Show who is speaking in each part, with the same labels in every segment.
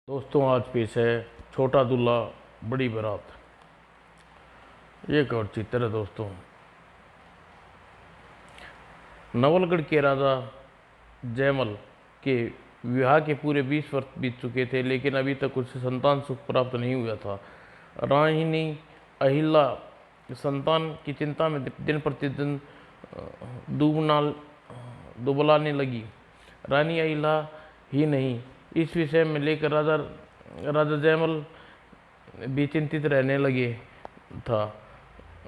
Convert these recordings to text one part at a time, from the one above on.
Speaker 1: दोस्तों आज पेश है छोटा दूल्हा बड़ी बारात। ये एक और चित्र है दोस्तों। नवलगढ़ के राजा जयमल के विवाह के पूरे 20 वर्ष बीत चुके थे, लेकिन अभी तक उसे संतान सुख प्राप्त नहीं हुआ था। रानी अहिल्या संतान की चिंता में दिन प्रतिदिन दुबना दुबलाने लगी। रानी अहिल्या ही नहीं, इस विषय में लेकर राजा राजा जयमल भी चिंतित रहने लगे था।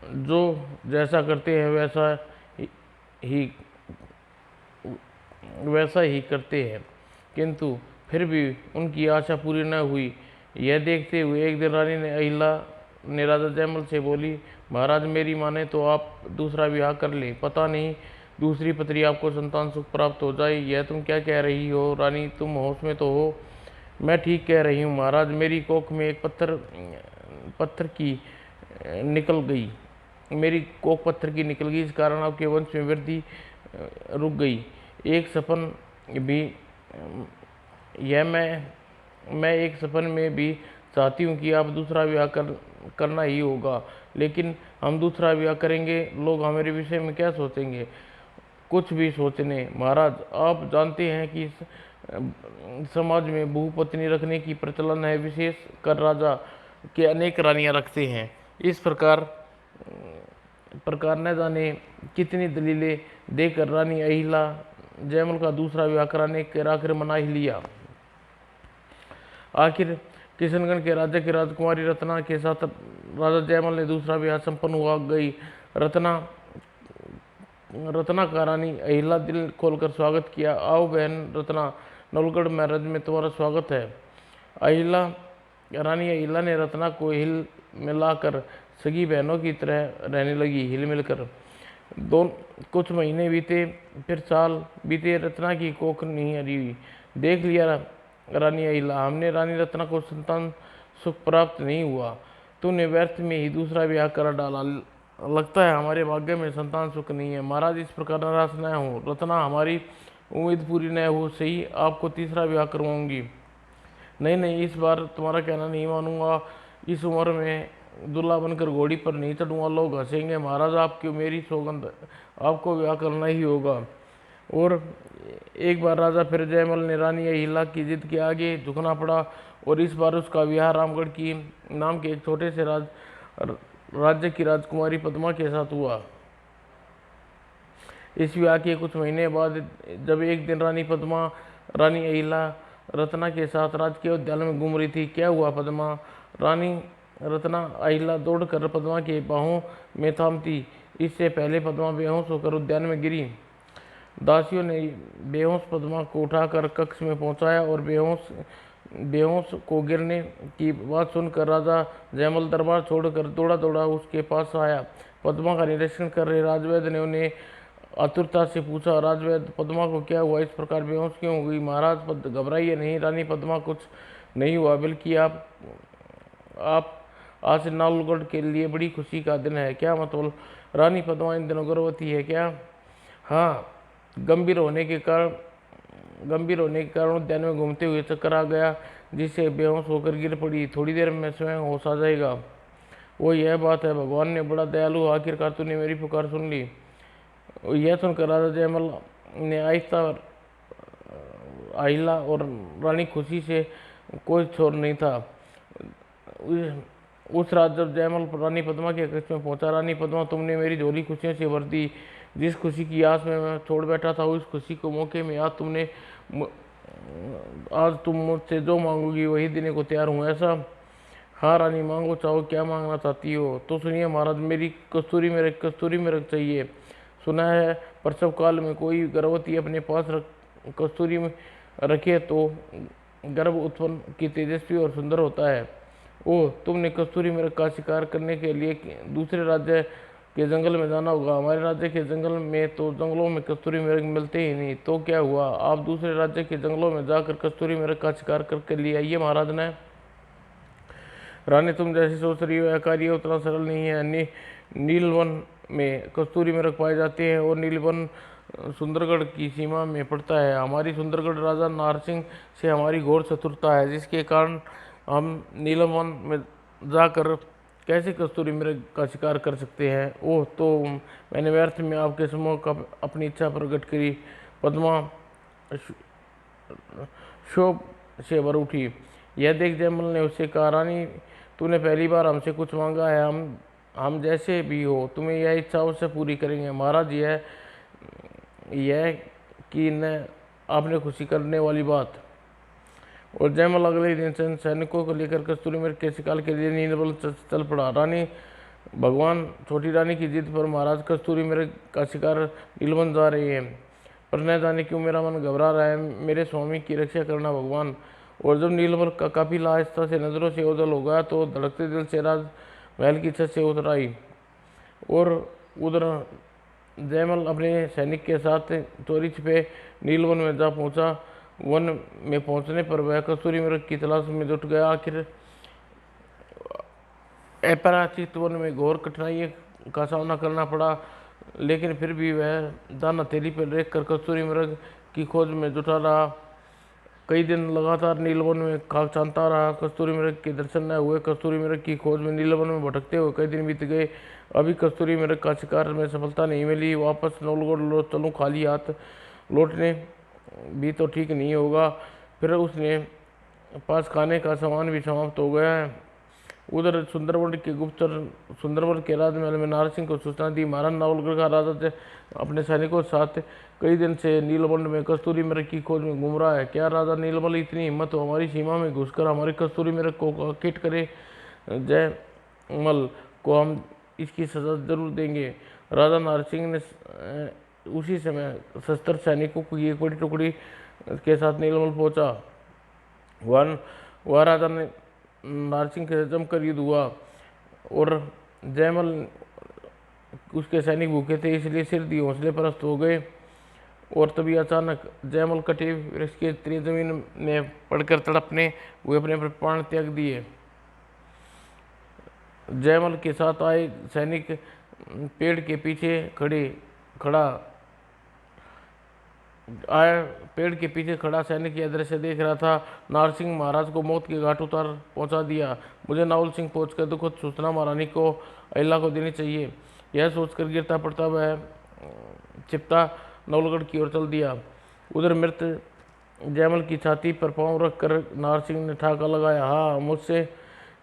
Speaker 1: जो जैसा करते हैं ही वैसा ही करते हैं, किंतु फिर भी उनकी आशा पूरी न हुई। यह देखते हुए एक दिन रानी ने अहिल्या ने राजा जयमल से बोली, महाराज मेरी माने तो आप दूसरा विवाह कर ले, पता नहीं दूसरी पत्नी आपको संतान सुख प्राप्त हो जाए। यह तुम क्या कह रही हो रानी, तुम होश में तो हो? मैं ठीक कह रही हूँ महाराज, मेरी कोख में एक पत्थर की निकल गई मेरी कोख पत्थर की निकल गई, इस कारण आपके वंश में वृद्धि रुक गई। एक सपन भी यह मैं एक सपन में भी चाहती हूँ कि आप दूसरा विवाह करना ही होगा, लेकिन हम दूसरा विवाह करेंगे, लोग हमारे विषय में क्या सोचेंगे? कुछ भी सोचने महाराज, आप जानते हैं कि समाज में बहुपत्नी रखने की प्रचलन है, विशेष कर राजा के अनेक रानियां रखते हैं। इस प्रकार न जाने कितनी दलीलें देकर रानी अहिल्या जयमल का दूसरा विवाह कराने के आखिर मना ही लिया। आखिर किशनगढ़ के राज्य की राजकुमारी रत्ना के साथ राजा जयमल ने दूसरा विवाह संपन्न हुआ गई। रत्ना का रानी अहिल्या दिल खोलकर स्वागत किया। आओ बहन रत्ना, नवलगढ़ महाराज में तुम्हारा स्वागत है। रानी अहिल्या ने रत्ना को हिल मिलाकर सगी बहनों की तरह रहने लगी। हिल मिलकर कुछ महीने बीते, फिर साल बीते, रत्ना की कोख नहीं हरी हुई। देख लिया रानी अहिल्या, हमने रानी रत्ना को संतान सुख प्राप्त नहीं हुआ, तूने व्यर्थ में ही दूसरा विवाह कर डाला। लगता है हमारे भाग्य में संतान सुख नहीं है। महाराज इस प्रकार नाराज न हो रत्ना, हमारी उम्मीद पूरी न हो सही आपको तीसरा विवाह करवाऊंगी। नहीं नहीं, इस बार तुम्हारा कहना नहीं मानूंगा। इस उम्र में दूल्हा बनकर घोड़ी पर नहीं चढ़ूंगा, लोग हंसेंगे। महाराज आपकी मेरी सौगंध, आपको विवाह करना ही होगा। और एक बार राजा फिर जयमल ने रानी अहिल्या की जिद के आगे झुकना पड़ा, और इस बार उसका विवाह रामगढ़ की नाम के एक छोटे से राज्य की राजकुमारी पद्मा के साथ हुआ। इस विवाह के कुछ महीने बाद जब एक दिन रानी अहिल्या रत्ना के साथ राजकीय उद्यान में घूम रही थी। क्या हुआ पद्मा? रानी रत्ना अहिल्या दौड़कर पद्मा के बाहों में थामती, इससे पहले पद्मा बेहोश होकर उद्यान में गिरी। दासियों ने बेहोश पद्मा को उठाकर कक्ष में पहुंचाया, और बेहोश को गिरने की बात सुनकर राजा जयमल दरबार छोड़कर दौड़ा दौड़ा उसके पास आया। पद्मा का निरीक्षण कर रहे राजवैद्य ने उन्हें आतुरता से पूछा, राजवैद्य पद्मा को क्या हुआ, इस प्रकार बेहोश क्यों हो गई? महाराज घबराइए नहीं, रानी पद्मा कुछ नहीं हुआ, बल्कि आप आज नालगढ़ के लिए बड़ी खुशी का दिन है। क्या मतलब? रानी पद्मा इन दिनों गर्भवती है क्या? हाँ, गंभीर होने के कारण उद्यान में घूमते हुए चक्कर आ गया, जिससे बेहोश होकर गिर पड़ी। थोड़ी देर में स्वयं होश आ जाएगा। वो यह बात है, भगवान ने बड़ा दयालु, आखिरकार तूने मेरी पुकार सुन ली। यह सुनकर राजा जयमल ने आहिस्ता अहिल्या और रानी खुशी से कोई छोर नहीं था। उस रात जब जयमल रानी पद्मा के कक्ष में पहुंचा, रानी पद्मा, तुमने मेरी झोली खुशियों से भर दी। जिस खुशी की आस में मैं छोड़ बैठा था, उस खुशी को मौके में आज तुम मुझसे जो मांगोगी वही देने को तैयार हूँ, ऐसा? हाँ रानी, मांगो, चाहो, क्या मांगना चाहती हो? तो सुनिए महाराज, मेरी कस्तूरी मृग चाहिए। सुना है प्रसव काल में कोई गर्भवती अपने पास कस्तूरी में रखे तो गर्भ उत्पन्न की तेजस्वी और सुंदर होता है। ओह, तुमने कस्तूरी मृग का शिकार करने के लिए दूसरे राज्य के जंगल में जाना होगा। हमारे राज्य के जंगलों में कस्तूरी मृग मिलते ही नहीं। तो क्या हुआ, आप दूसरे राज्य के जंगलों में जाकर कस्तूरी मृग का शिकार करके ले आइए। महाराज ने रानी, तुम जैसे सोच रही हो यह कार्य उतना सरल नहीं है। नीलवन में कस्तूरी मृग पाए जाते हैं, और नीलवन सुंदरगढ़ की सीमा में पड़ता है। हमारी सुंदरगढ़ राजा नारसिंह से हमारी घोर शत्रुता है, जिसके कारण हम नीलम वन में जाकर कैसे कस्तूरी मृग का शिकार कर सकते हैं। ओह, तो मैंने व्यर्थ में आपके समूह का अपनी इच्छा प्रकट करी। पद्मा शोभ से भर उठी। यह देख जयमल ने उससे कहा, रानी, तूने पहली बार हमसे कुछ मांगा है। हम जैसे भी हो तुम्हें यह इच्छा अवश्य पूरी करेंगे। महाराज, यह कि न आपने खुशी करने वाली बात। और जयमल अगले ही दिन सैनिकों को लेकर कस्तूरी मृग के शिकार के लिए नीलबल चल पड़ा। रानी भगवान, छोटी रानी की जिद पर महाराज कस्तूरी मृग का शिकार नीलवन जा रहे हैं, पर न जाने क्यों मेरा मन घबरा रहा है। मेरे स्वामी की रक्षा करना भगवान। और जब नीलमल का काफिला आहिस्ता से नजरों से ओझल हो गया तो धड़कते दिल से राज महल की छत से उतर आई। और उधर जयमल अपने सैनिक के साथ चोरी छिपे नीलवन में जा पहुंचा। वन में पहुंचने पर वह कस्तूरी मृग की तलाश में जुट गया। आखिर अपराचित वन में घोर कठिनाइयों का सामना करना पड़ा, लेकिन फिर भी वह दाना थैली पर रेख कर कस्तूरी मृग की खोज में जुटा रहा। कई दिन लगातार नीलवन में खाक छानता रहा, कस्तूरी मृग के दर्शन न हुए। कस्तूरी मृग की खोज में नीलवन में भटकते हुए कई दिन बीत गए, अभी कस्तूरी मृग का शिकार में सफलता नहीं मिली। वापस नवलगढ़ चलूँ खाली हाथ, लौटने भी तो ठीक नहीं होगा। फिर उसने पास खाने का सामान भी समाप्त हो गया है। उधर सुंदरबन के गुप्तचर सुंदरबन के राजमहल में नारसिंह को सूचना दी, महाराज नवलगढ़ का राजा अपने सैनिकों के साथ कई दिन से नीलबंड में कस्तूरी मृग की खोज में घूम रहा है। क्या राजा नीलमल इतनी हिम्मत हो हमारी सीमा में घुसकर हमारी कस्तूरी मृग को किट करे? जयमल को हम इसकी सजा जरूर देंगे। राजा नारसिंह ने उसी समय शस्त्र सैनिकों की एक बड़ी टुकड़ी के साथ नीलमल पहुंचा। वह राजा ने नारसिंह के जमकर युद्ध हुआ और जयमल उसके सैनिक भूखे थे, इसलिए सिर दिए हौसले परस्त हो गए। और तभी अचानक जयमल कटे वृक्ष के तले जमीन में पड़कर तड़पने हुए अपने प्राण त्याग दिए। जयमल के साथ आए सैनिक पेड़ के पीछे खड़ा सैनिक यह दृश्य देख रहा था। नारसिंह महाराज को मौत के घाट उतार पहुंचा दिया। मुझे नावल सिंह पहुंचकर दुखद सूचना महारानी को अहिला को देनी चाहिए। यह सोचकर गिरता पड़ता वह चिपता नवलगढ़ की ओर चल दिया। उधर मृत जयमल की छाती पर पांव रखकर नारसिंह ने ठाका लगाया, हाँ, मुझसे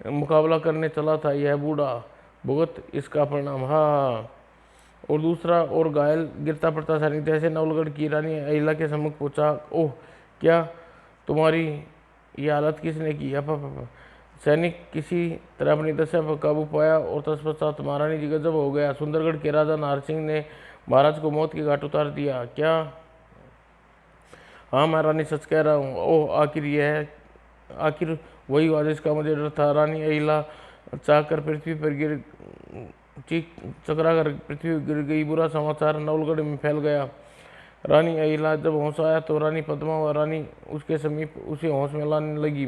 Speaker 1: मुकाबला करने चला था यह बूढ़ा, भुगत इसका परिणाम, हाँ। और दूसरा और घायल गिरता पड़ता सैनिक जैसे नवलगढ़ की रानी अहिला के सम्मुख पहुंचा। ओह, क्या तुम्हारी यह हालत किसने की? सैनिक किसी तरह अपनी दशा पर काबू पाया और तत्पश्चात महारानी जी गजब हो गया। सुंदरगढ़ के राजा नारसिंह ने महाराज को मौत के घाट उतार दिया। क्या? हाँ, मैं रानी सच कह रहा हूँ। ओह, आखिर वही हुआ जिसका मुझे डर था। रानी अहिला चाहकर पृथ्वी पर चीख चकरा कर पृथ्वी गिर गई। बुरा समाचार नवलगढ़ में फैल गया। रानी अहिला जब होश आया तो रानी पद्मा व रानी उसके समीप उसे होश में लाने लगी।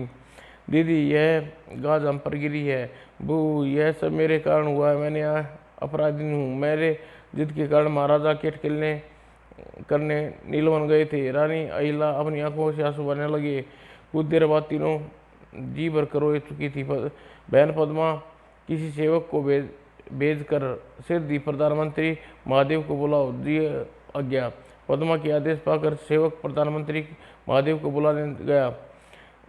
Speaker 1: दीदी, यह गाज हम पर गिरी है। बू, यह सब मेरे कारण हुआ है। मैंने अपराधी हूँ। मेरे जिद के कारण महाराजा केट करने नीलवन गए थे। रानी अहिला अपनी आंखों से आंसू बहने लगे। कुछ देर बाद तीनों जी भर कर रो चुकी थी। बहन पद्मा किसी सेवक को भेज कर सिर दी, प्रधानमंत्री महादेव को बुलाओ। जी आज्ञा। पद्मा के आदेश पाकर सेवक प्रधानमंत्री महादेव को बुलाने गया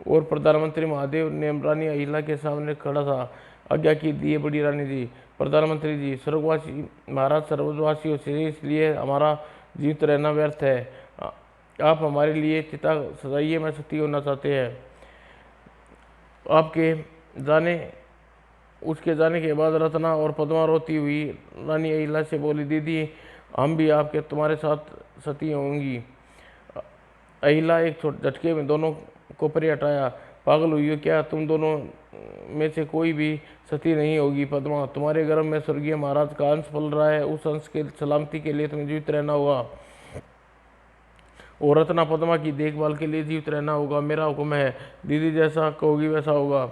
Speaker 1: और प्रधानमंत्री महादेव ने रानी अहिला के सामने खड़ा था। आज्ञा की दिए बड़ी रानी जी। प्रधानमंत्री जी, स्वर्गवासी महाराज सर्ववासियों से इसलिए हमारा जीवित रहना व्यर्थ है। आप हमारे लिए चिता सजाइए, मैं सती होना चाहते हैं। उसके जाने के बाद रत्ना और पद्मा रोती हुई रानी अहिला से बोली, दीदी, हम भी तुम्हारे साथ सती होंगी। अहिला एक छोटे झटके में दोनों को परे हटाया। पागल हुई हो क्या? तुम दोनों में से कोई भी सती नहीं होगी। पद्मा, तुम्हारे गर्भ में स्वर्गीय महाराज का अंश पल रहा है, उस अंश के सलामती के लिए तुम्हें जीवित रहना होगा और रत्ना पद्मा की देखभाल के लिए जीवित रहना होगा। मेरा हुक्म है, दीदी जैसा कहोगी वैसा होगा।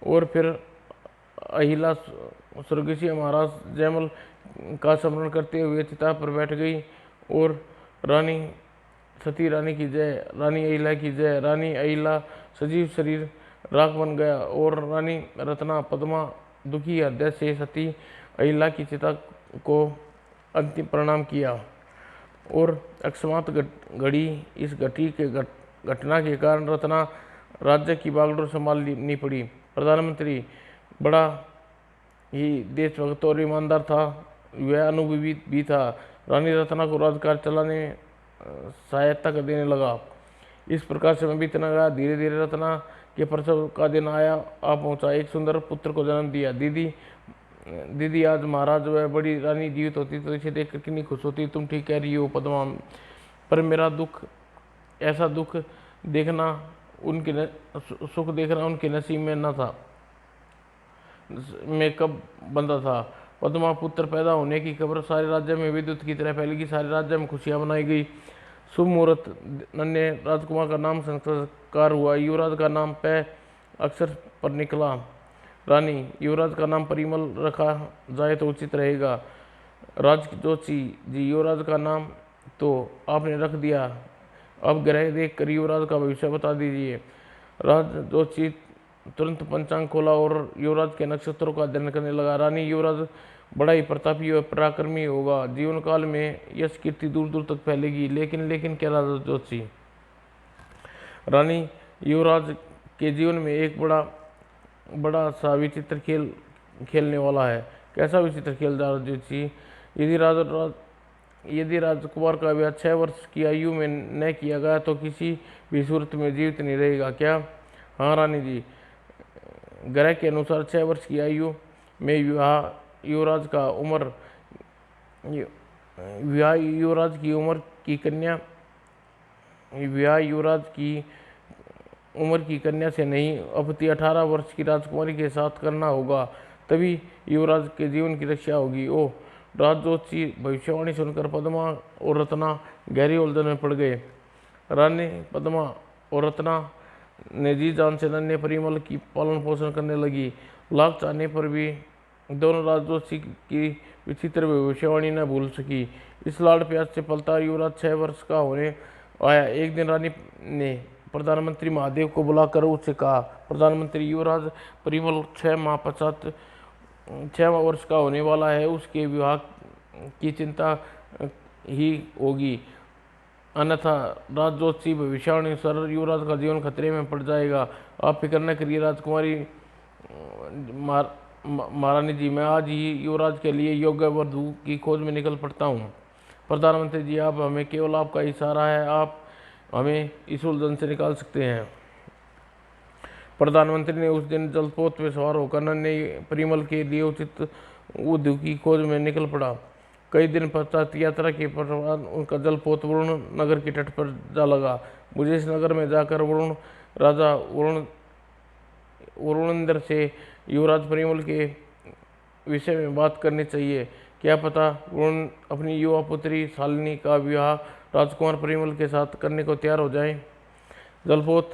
Speaker 1: और फिर अहिला स्वर्गीय महाराज जयमल का स्मरण करते हुए चिता पर बैठ गई और रानी सती रानी की जय, रानी अहिला की जय। रानी अहिला सजीव शरीर राख बन गया और रानी रत्ना पद्मा दुखी हृदय से सती अहिला की चिता को अंतिम प्रणाम किया। और अकस्मात घड़ी इस घटना के कारण रत्ना राज्य की बागडोर संभालनी पड़ी। प्रधानमंत्री बड़ा ही देशभक्त और ईमानदार था, वह अनुभवी भी था। रानी रत्ना को राजकाज चलाने में सहायता कर देने लगा। इस प्रकार समय बीतना गया। धीरे धीरे रत्ना के प्रसव का दिन आ पहुंचा। एक सुंदर पुत्र को जन्म दिया। दीदी आज महाराज वह बड़ी रानी जीवित होती तो इसे देखकर कितनी खुश होती। तुम ठीक कह रही हो पद्मा, पर मेरा दुख, ऐसा दुख देखना उनके सुख देखना उनके नसीब में न था, में कब बंधा था। पद्मा पुत्र पैदा होने की खबर सारे राज्य में विद्युत की तरह फैल गई। सारे राज्य में खुशियां मनाई गई। शुभ मुहूर्त नन्हे राजकुमार का नाम संस्कार हुआ। युवराज का नाम पै अक्षर पर निकला। रानी युवराज का नाम परिमल रखा जाए तो उचित रहेगा। राजजोशी जी, युवराज का नाम तो आपने रख दिया, अब ग्रह देख कर युवराज का भविष्य बता दीजिए। राजजोशी तुरंत पंचांग खोला और युवराज के नक्षत्रों का अध्ययन करने लगा। रानी युवराज बड़ा ही प्रतापी और पराक्रमी होगा। जीवन काल में यश कीर्ति दूर दूर तक फैलेगी। लेकिन क्या राजजोशी, रानी युवराज के जीवन में एक बड़ा सा विचित्र खेल खेलने वाला है। कैसा विचित्र खेल राजजोशी? यदि राजकुमार का विवाह 6 वर्ष की आयु में न किया गया तो किसी भी सूरत में जीवित नहीं रहेगा क्या? हाँ रानी जी, ग्रह के अनुसार 6 वर्ष की आयु में विवाह युवराज की उम्र की कन्या से नहीं अपितु 18 वर्ष की राजकुमारी के साथ करना होगा, तभी युवराज के जीवन की रक्षा होगी। ओह! राजजोशी भविष्यवाणी सुनकर पद्मा और रत्ना गहरी उलझन में पड़ गए। रानी पद्मा और रत्ना ने जी जान से नन्हे परिमल की पालन पोषण करने लगी। लाख चाहने पर भी दोनों राजजोशी की विचित्र भविष्यवाणी न भूल सकी। इस लाड़ प्यार से पलता युवराज 6 वर्ष का होने आया। एक दिन रानी ने प्रधानमंत्री महादेव को बुलाकर उससे कहा, प्रधानमंत्री, युवराज परिमल 6 वर्ष का होने वाला है, उसके विवाह की चिंता ही होगी, अन्यथा राजजोशी भविष्यवाणी अनुसार युवराज का जीवन खतरे में पड़ जाएगा। आप फिक्र न करिए राजकुमारी महारानी जी, मैं आज ही युवराज के लिए योग्य वधू की खोज में निकल पड़ता हूँ। प्रधानमंत्री जी, आप हमें केवल आपका इशारा है, आप हमें इस उलझन से निकाल सकते हैं। प्रधानमंत्री ने उस दिन जलपोत में सवार होकर नन्हे परिमल के लिए उचित वधू की खोज में निकल पड़ा। कई दिन पश्चात यात्रा के पश्चात उनका जलपोत वरुण नगर के तट पर जा लगा। मुझे इस नगर में जाकर राजा वरुणेंद्र से युवराज परिमल के विषय में बात करनी चाहिए। क्या पता वरुण अपनी युवा पुत्री शालिनी का विवाह राजकुमार परिमल के साथ करने को तैयार हो जाए। जलपोत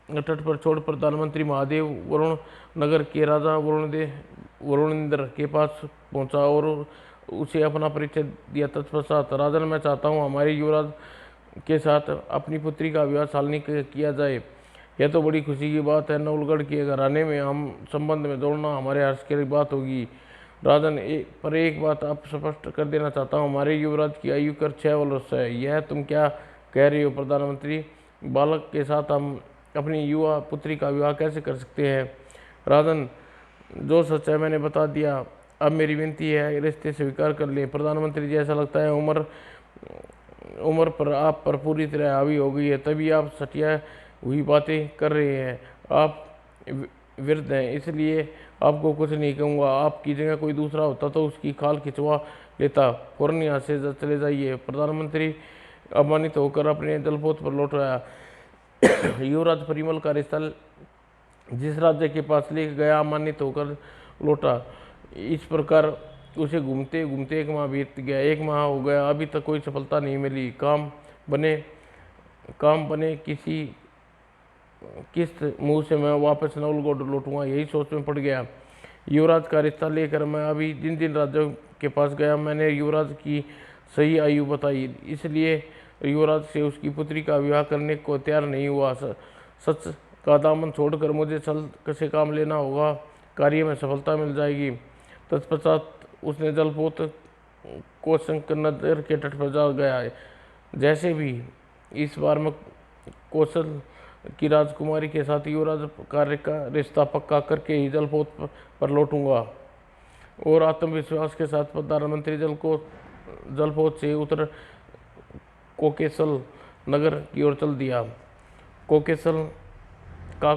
Speaker 1: तट पर छोड़ प्रधानमंत्री महादेव वरुण नगर के राजा वरुणेंद्र के पास पहुंचा और उसे अपना परिचय दिया। तत्पश्चात, राजन, मैं चाहता हूँ हमारे युवराज के साथ अपनी पुत्री का विवाह शालिनी किया जाए। यह तो बड़ी खुशी की बात है। नवलगढ़ के घराने में हम संबंध में जोड़ना हमारे हर्ष की बात होगी। राजन, पर एक बात आप स्पष्ट कर देना चाहता हूँ, हमारे युवराज की आयु कर 6 वर्ष है। यह तुम क्या कह रही हो प्रधानमंत्री? बालक के साथ हम अपनी युवा पुत्री का विवाह कैसे कर सकते हैं? राजन, जो सच है मैंने बता दिया। अब मेरी विनती है, रिश्ते स्वीकार कर लें। प्रधानमंत्री जी, ऐसा लगता है उम्र पर आप पर पूरी तरह हावी हो गई है, तभी आप सटिया हुई बातें कर रहे हैं। आप वृद्ध हैं, इसलिए आपको कुछ नहीं कहूँगा। आपकी जगह कोई दूसरा होता तो उसकी खाल खिंचवा लेता। फौरन यहाँ से चले जाइए। प्रधानमंत्री अपमानित होकर अपने जलपोत पर लौट आया। युवराज परिमल का रिश्ता जिस राज्य के पास लेकर गया, अपमानित होकर लौटा। इस प्रकार उसे घूमते घूमते 1 माह बीत गया। 1 माह हो गया, अभी तक कोई सफलता नहीं मिली। काम बने किस मुंह से मैं वापस नवलगढ़ लौटूंगा, यही सोच में पड़ गया। युवराज का रिश्ता लेकर मैं अभी जिन राज्यों के पास गया, मैंने युवराज की सही आयु बताई, इसलिए युवराज से उसकी पुत्री का विवाह करने को तैयार नहीं हुआ। सच का दामन छोड़कर मुझे छल से काम लेना होगा, कार्य में सफलता मिल जाएगी। तत्पश्चात उसने जलपोत को शंकर नगर के तट पर जा गया। जैसे भी इस बार मैं कौशल की राजकुमारी के साथ युवराज कार्य का रिश्ता पक्का करके ही जलपोत पर लौटूंगा। और आत्मविश्वास के साथ प्रधानमंत्री जलपोत से उतर कोकेशल नगर की ओर चल दिया। कोकेशल का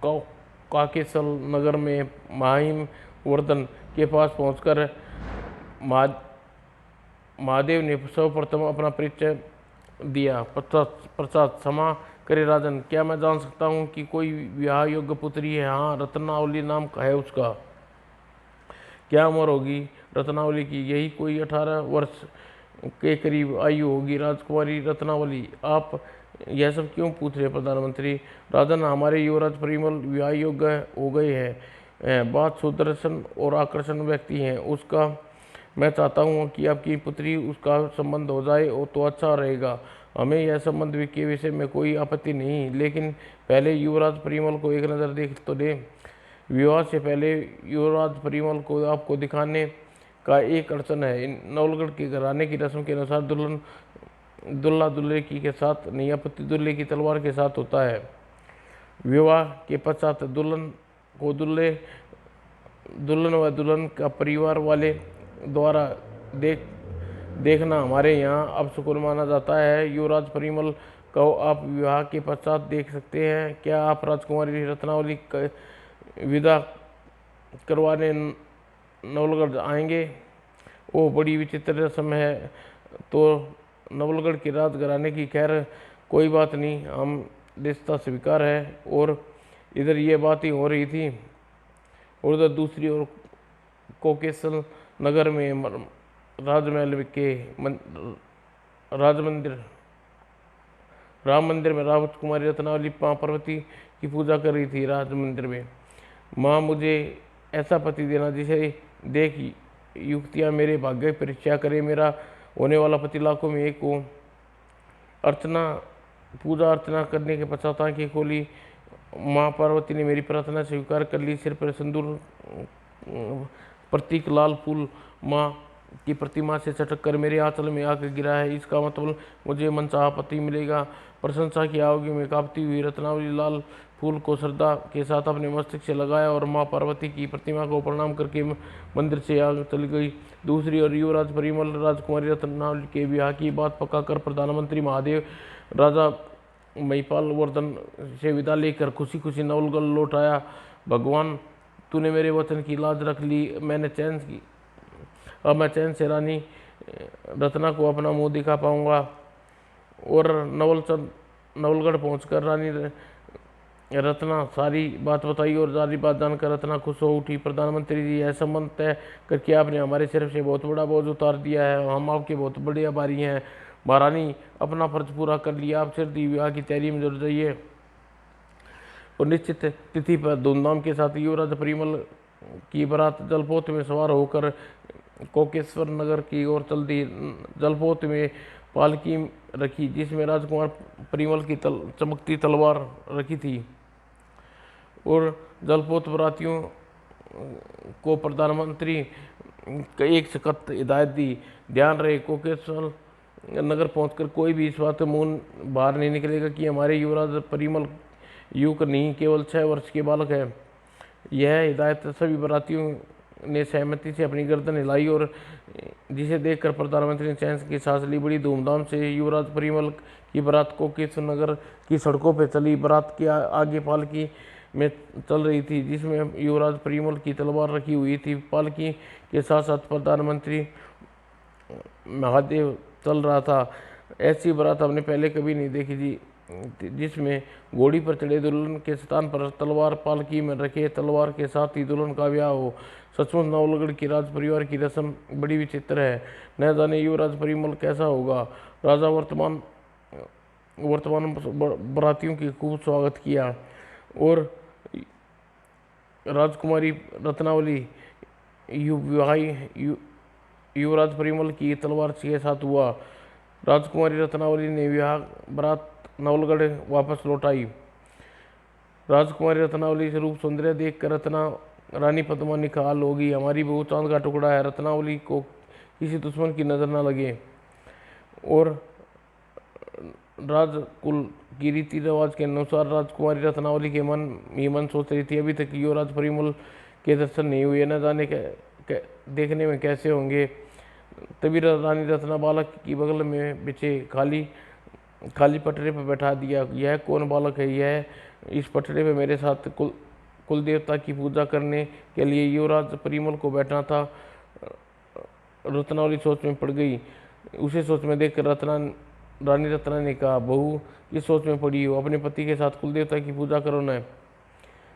Speaker 1: का- काकेशल नगर में महाहिम वर्धन के पास पहुंचकर महादेव ने सर्वप्रथम अपना परिचय दिया। पश्चात क्षमा करे राजन, क्या मैं जान सकता हूँ कि कोई विवाह योग्य पुत्री है? हाँ, रत्नावली नाम का है उसका। क्या उम्र होगी रत्नावली की? यही कोई 18 वर्ष के करीब आयु होगी। राजकुमारी रत्नावली, आप यह सब क्यों पूछ रहे प्रधानमंत्री? राजन, हमारे युवराज परिमल विवाह योग्य हो गए हैं। बात सुदर्शन और आकर्षण व्यक्ति हैं उसका। मैं चाहता हूँ कि आपकी पुत्री उसका संबंध हो जाए तो अच्छा रहेगा। हमें यह संबंध के विषय में कोई आपत्ति नहीं, लेकिन पहले युवराज परिमल को एक नज़र देख तो दे। विवाह से पहले युवराज परिमल को आपको दिखाने का एक अड़चन है। नवलगढ़ के घराने की रस्म के अनुसार दुल्हा दुल्हे की के साथ नहीं, आपत्ति दुल्हे की तलवार के साथ होता है। विवाह के पश्चात दुल्हन व दुल्हन का परिवार वाले द्वारा देखना हमारे यहाँ अब शुक्र माना जाता है। युवराज परिमल को आप विवाह के पश्चात देख सकते हैं। क्या आप राजकुमारी रत्नावली विदा करवाने नवलगढ़ आएंगे? वो बड़ी विचित्र रस्म है तो नवलगढ़ की राजघराने की। खैर कोई बात नहीं, हम रिश्ता स्वीकार है। और इधर ये बात ही हो रही थी, और उधर दूसरी ओर कोकेशल नगर में राजमहल के राम मंदिर में राजकुमारी रत्नावली माँ पार्वती की पूजा कर रही थी। राज मंदिर में, माँ मुझे ऐसा पति देना जिसे देख युक्तियाँ मेरे भाग्य की परीक्षा करे। मेरा होने वाला पति लाखों में एक हो। पूजा अर्चना करने के पश्चात आंखें खोली। माँ पार्वती ने मेरी प्रार्थना स्वीकार कर ली। सिर पर सिंदूर प्रतीक लाल फूल माँ की प्रतिमा से चटक कर मेरे आंचल में आकर गिरा है। इसका मतलब मुझे मनचाहा पति मिलेगा। प्रशंसा की आओगी में कांपती हुई रत्नावली लाल फूल को श्रद्धा के साथ अपने मस्तक से लगाया और माँ पार्वती की प्रतिमा को प्रणाम करके मंदिर से आगे चली गई। दूसरी ओर युवराज परिमल राजकुमारी रत्नावली के विवाह की बात पक्का कर प्रधानमंत्री महादेव राजा महिपाल वर्धन से विदा लेकर खुशी खुशी नवलगढ़ लौट आया। भगवान, तूने मेरे वचन की लाज रख ली। अब मैं चैन से रानी रत्ना को अपना मुंह दिखा पाऊंगा। और नवलगढ़ पहुंचकर रानी रत्ना सारी बात बताई और सारी बात जानकर रत्ना खुश हो उठी। प्रधानमंत्री जी, यह संबंध तय करके आपने हमारे सिर से बहुत बड़ा बोझ उतार दिया है। हम आपके बहुत बड़े आभारी हैं। महारानी, अपना फर्ज पूरा कर लिया, आप सिर्फ विवाह की तैयारी में जुट जाइए। और निश्चित तिथि पर धूमधाम के साथ युवराज परिमल की बारात जलपोत में सवार होकर कोकेश्वर नगर की ओर चल दी। जलपोत में पालकी रखी जिसमें राजकुमार परिमल की चमकती तलवार रखी थी। और जलपोत बरातियों को प्रधानमंत्री एक सख्त हिदायत दी, ध्यान रहे कोकेश्वर नगर पहुंचकर कोई भी इस बात का मुंह बाहर नहीं निकलेगा कि हमारे युवराज परिमल युग नहीं केवल 6 वर्ष के बालक है। यह हिदायत सभी बारातियों ने सहमति से अपनी गर्दन हिलाई और जिसे देखकर प्रधानमंत्री ने चैन की सांस ली। बड़ी धूमधाम से युवराज परिमल की बारात कोकेश्वर नगर की सड़कों पर चली। बारात के आगे पालकी में चल रही थी जिसमें युवराज परिमल की तलवार रखी हुई थी। पालकी के साथ साथ प्रधानमंत्री महादेव चल रहा था। ऐसी बारात हमने पहले कभी नहीं देखी थी जिसमें घोड़ी पर चढ़े दुल्हन के स्थान पर तलवार, पालकी में रखे तलवार के साथ ही दुल्हन का ब्याह हो। सचमुच नवलगढ़ की राज परिवार की रस्म बड़ी विचित्र है। न जाने युवराज परिमल कैसा होगा। राजा वर्तमान बारातियों की खूब स्वागत किया और राजकुमारी रत्नावली युवराज परिमल की तलवार के साथ हुआ। राजकुमारी रत्नावली ने विवाह बारात नवलगढ़ वापस लौटाई। राजकुमारी रत्नावली से रूप सौंदर्य देख कर रत्ना रानी पद्मा निकाल होगी, हमारी बहू चांद का टुकड़ा है, रत्नावली को किसी दुश्मन की नजर न लगे। और राजकुल की रीति रिवाज के अनुसार राजकुमारी रत्नावली के मन ही मन सोच रही थी, अभी तक युवराज परिमल के दर्शन नहीं हुए, न जाने देखने में कैसे होंगे। तभी रानी रत्ना बालक की बगल में बिछे खाली पटरे पर बैठा दिया। यह कौन बालक है? यह इस पटरे पर मेरे साथ कुल देवता की पूजा करने के लिए युवराज परिमल को बैठना था। रत्नावली सोच में पड़ गई। उसे सोच में देखकर रानी रत्ना ने कहा, बहू किस सोच में पड़ी हो? अपने पति के साथ कुल देवता की पूजा करो न।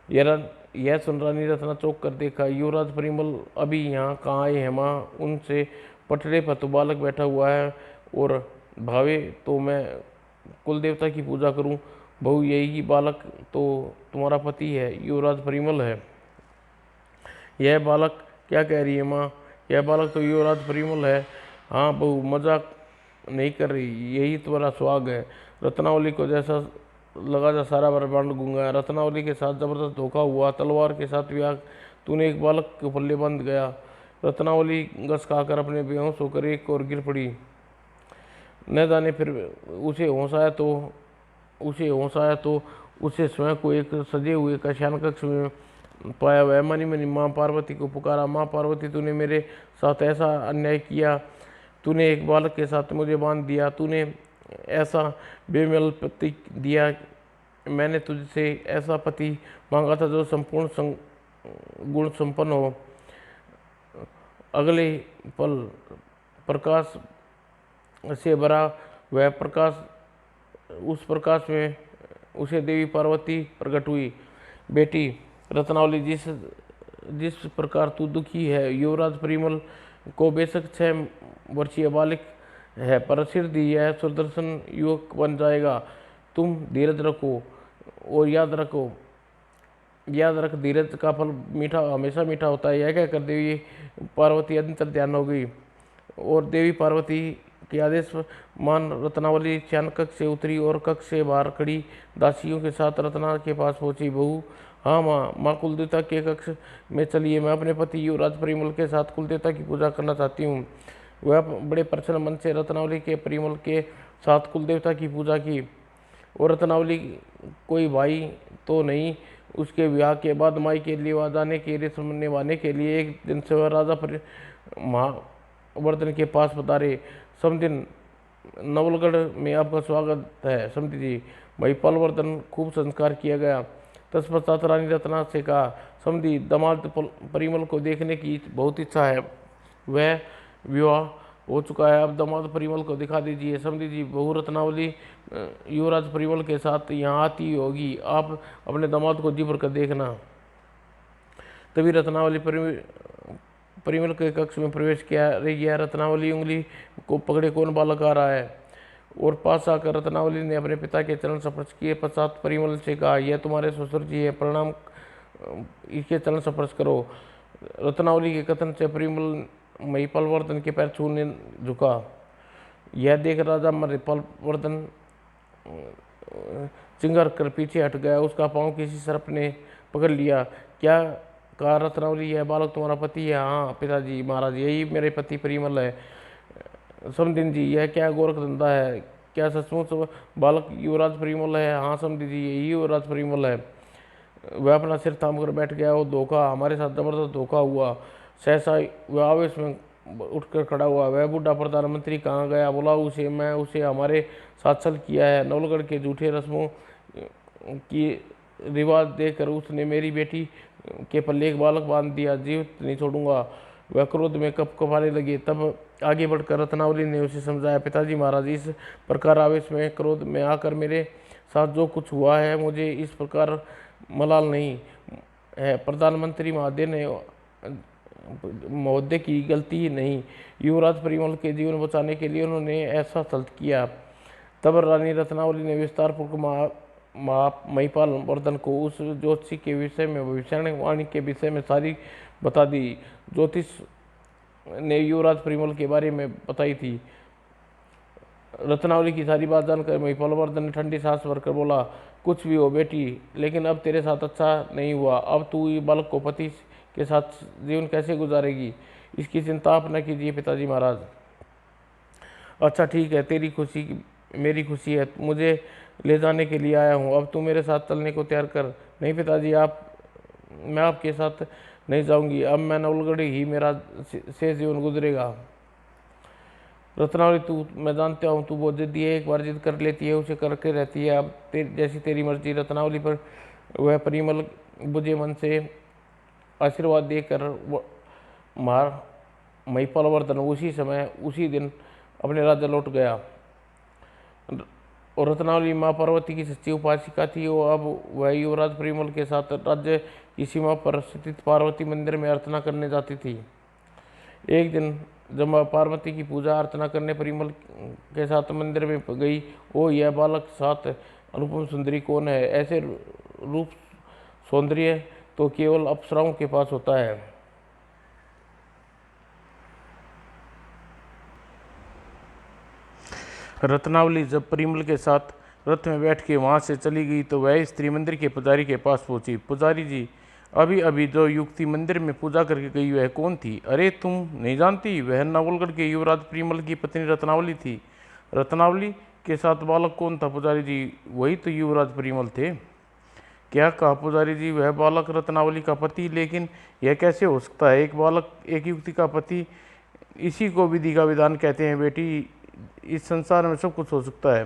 Speaker 1: यह सुन रानी रत्ना चौंक कर देखा, युवराज परिमल अभी यहाँ कहाँ आए हैं माँ? उनसे पटरे पर तो बालक बैठा हुआ है और भावे तो मैं कुल देवता की पूजा करूं। बहू यही बालक तो तुम्हारा पति है, युवराज परिमल है। यह बालक क्या कह रही है माँ? यह बालक तो युवराज परिमल है। हाँ बहू, मजाक नहीं कर रही, यही तुम्हारा सुहाग है। रत्नावली को जैसा लगा जा सारा ब्रह्मांड गूंगा। रत्नावली के साथ जबरदस्त धोखा हुआ, तलवार के साथ विवाह तूने एक बालक के पल्ले बंध गया। रत्नावली घस खाकर अपने बेहोश होकर एक और गिर पड़ी। न जाने फिर उसे होश आया तो उसे स्वयं को एक सजे हुए शयन कक्ष में पाया। वह मनी मनी माँ पार्वती को पुकारा, माँ पार्वती तूने मेरे साथ ऐसा अन्याय किया, तूने एक बालक के साथ मुझे बांध दिया, तूने ऐसा बेमेल पति दिया। मैंने तुझसे ऐसा पति मांगा था जो संपूर्ण गुण संपन्न हो। अगले पल प्रकाश से भरा वह प्रकाश, उस प्रकाश में उसे देवी पार्वती प्रकट हुई। बेटी रत्नावली, जिस प्रकार तू दुखी है, युवराज परिमल को बेशक 6 वर्षीय बालक है, पर शीघ्र यह सुदर्शन युवक बन जाएगा। तुम धीरज रखो और याद रख धीरज का फल मीठा हमेशा मीठा होता है। यह कहकर देवी पार्वती अंतर ध्यान हो गई और देवी पार्वती के आदेश मान रत्नावली शयन कक्ष से उतरी और कक्ष से बाहर खड़ी दासियों के साथ रत्ना के पास पहुंची। बहू, हाँ माँ कुलदेवता के कक्ष में चलिए, मैं अपने पति युवराज परिमल के साथ कुलदेवता की पूजा करना चाहती हूँ। वह बड़े प्रसन्न मन से रत्नावली के परिमल के साथ कुलदेवता की पूजा की। और रत्नावली कोई भाई तो नहीं, उसके विवाह के बाद माई के लिए जाने के लिए निभाने के लिए एक दिन से वह राजा महावर्धन के पास पधारे। समदिन नवलगढ़ में आपका स्वागत है समधी जी। महिपाल वर्धन खूब संस्कार किया गया। तत्पश्चात रानी रत्ना से कहा, समधी दामाद परिमल को देखने की बहुत इच्छा है, वह विवाह हो चुका है, अब दामाद परिमल को दिखा दीजिए। समधी जी, बहू रत्नावली युवराज परिमल के साथ यहाँ आती होगी, आप अपने दामाद को जी भर कर देखना। तभी रत्नावली परिमल के कक्ष में प्रवेश किया। रही है रत्नावली उंगली को पकड़े कौन बालक आ रहा है, और पास आकर रत्नावली ने अपने पिता के चरण स्पर्श किए। पश्चात परिमल से कहा, यह तुम्हारे ससुर जी है, प्रणाम, इसके चरण स्पर्श करो। रत्नावली के कथन से परिमल महिपाल वर्धन के पैर छूने झुका। यह देख राजा महिपाल वर्धन चिंगार कर पीछे हट गया। उसका पांव किसी सर्प ने पकड़ लिया। क्या कहा रत्नावली, यह बालक तुम्हारा पति है? हाँ पिताजी महाराज, यही मेरे पति परिमल है। समदिन जी, यह क्या गोरख धंधा है? क्या सचमुच बालक युवराज परिमल है? हाँ समधी जी, यही युवराज परिमल है। वह अपना सिर थाम कर बैठ गया। वो धोखा, हमारे साथ जबरदस्त धोखा हुआ। सहसा वह आवेश में उठकर खड़ा हुआ। वह बूढ़ा प्रधानमंत्री कहाँ गया? बोला उसे, मैं उसे हमारे साथ छल किया है। नवलगढ़ के झूठे रस्मों की रिवाज देकर उसने मेरी बेटी के पल्ले एक बालक बांध दिया, जीवित नहीं छोड़ूंगा। वह क्रोध में कपकपाने लगे। तब आगे बढ़कर रत्नावली ने उसे समझाया, पिताजी महाराज, इस प्रकार आवेश में क्रोध में आकर मेरे साथ जो कुछ हुआ है, मुझे इस प्रकार मलाल नहीं है। प्रधानमंत्री महोदय की गलती ही नहीं, युवराज परिमल के जीवन बचाने के लिए उन्होंने ऐसा छल किया। तब रानी रत्नावली ने विस्तार पूर्वक महिपाल वर्धन को उस ज्योतिषी के विषय में, भविष्यवाणी के विषय में सारी बता दी। ज्योतिष ने युवराज परिमल के बारे में बताई थी। रत्नावली की सारी बात जानकर महिपालवर्धन ने ठंडी सांस भरकर बोला, कुछ भी हो बेटी, लेकिन अब तेरे साथ अच्छा नहीं हुआ। अब तू ये बालक को पति के साथ जीवन कैसे गुजारेगी, इसकी चिंता आप न कीजिए पिताजी महाराज। अच्छा ठीक है, तेरी खुशी मेरी खुशी है, मुझे ले जाने के लिए आया हूँ। अब तू मेरे साथ चलने को तैयार कर। नहीं पिताजी, मैं आपके साथ नहीं जाऊंगी। अब मैं नवलगढ़ ही मेरा शेष जीवन गुजरेगा। रत्नावली, तू मैं जानता हूँ तू बहुत जिद्दी है, एक बार जिद कर लेती है उसे करके रहती है। अब जैसी तेरी मर्जी। रत्नावली पर वह परिमल बुझे मन से आशीर्वाद देकर मार महिपालवर्धन उसी समय उसी दिन अपने राज्य लौट गया। और रत्नावली माँ पार्वती की सच्ची उपासिका थी। और अब वह युवराज परिमल के साथ राज्य की सीमा पर स्थित पार्वती मंदिर में अर्चना करने जाती थी। एक दिन जब माँ पार्वती की पूजा अर्चना करने परिमल के साथ मंदिर में गई, ओ यह बालक साथ अनुपम सुंदरी कौन है? ऐसे रूप सौंदर्य तो केवल अप्सराओं के पास होता है। रत्नावली जब परिमल के साथ रथ में बैठ के वहाँ से चली गई तो वह स्त्री मंदिर के पुजारी के पास पहुंची। पुजारी जी, अभी अभी जो युवती मंदिर में पूजा करके गई वह कौन थी? अरे तुम नहीं जानती? वह नवलगढ़ के युवराज परिमल की पत्नी रत्नावली थी। रत्नावली के साथ बालक कौन था पुजारी जी? वही तो युवराज परिमल थे। क्या कहा पुजारी जी? वह बालक रत्नावली का पति? लेकिन यह कैसे हो सकता है? एक बालक एक युवती का पति, इसी को विधि का विधान कहते हैं बेटी। इस संसार में सब कुछ हो सकता है।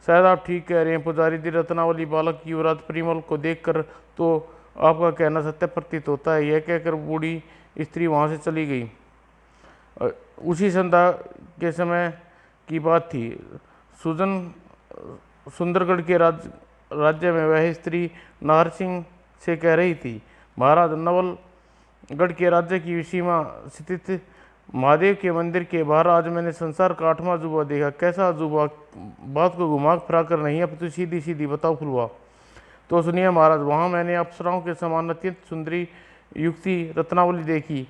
Speaker 1: शायद आप ठीक कह रहे हैं पुजारी जी। रत्नावली बालक युवराज परिमल को देखकर तो आपका कहना सत्य प्रतीत होता है। यह कहकर बूढ़ी स्त्री वहाँ से चली गई। उसी संध्या के समय की बात थी। सुंदरगढ़ के राज्य में वह स्त्री नाहर सिंह से कह रही थी, महाराज, नवलगढ़ के राज्य की सीमा स्थित महादेव के मंदिर के बाहर आज मैंने संसार का 8वां अजूबा देखा। कैसा अजूबा? बात को घुमा फिरा कर नहीं, अब तो सीधी सीधी बताओ फुलवा। तो सुनिए महाराज, वहाँ मैंने अप्सराओं के समान अत्यंत सुंदरी युक्ति रत्नावली देखी।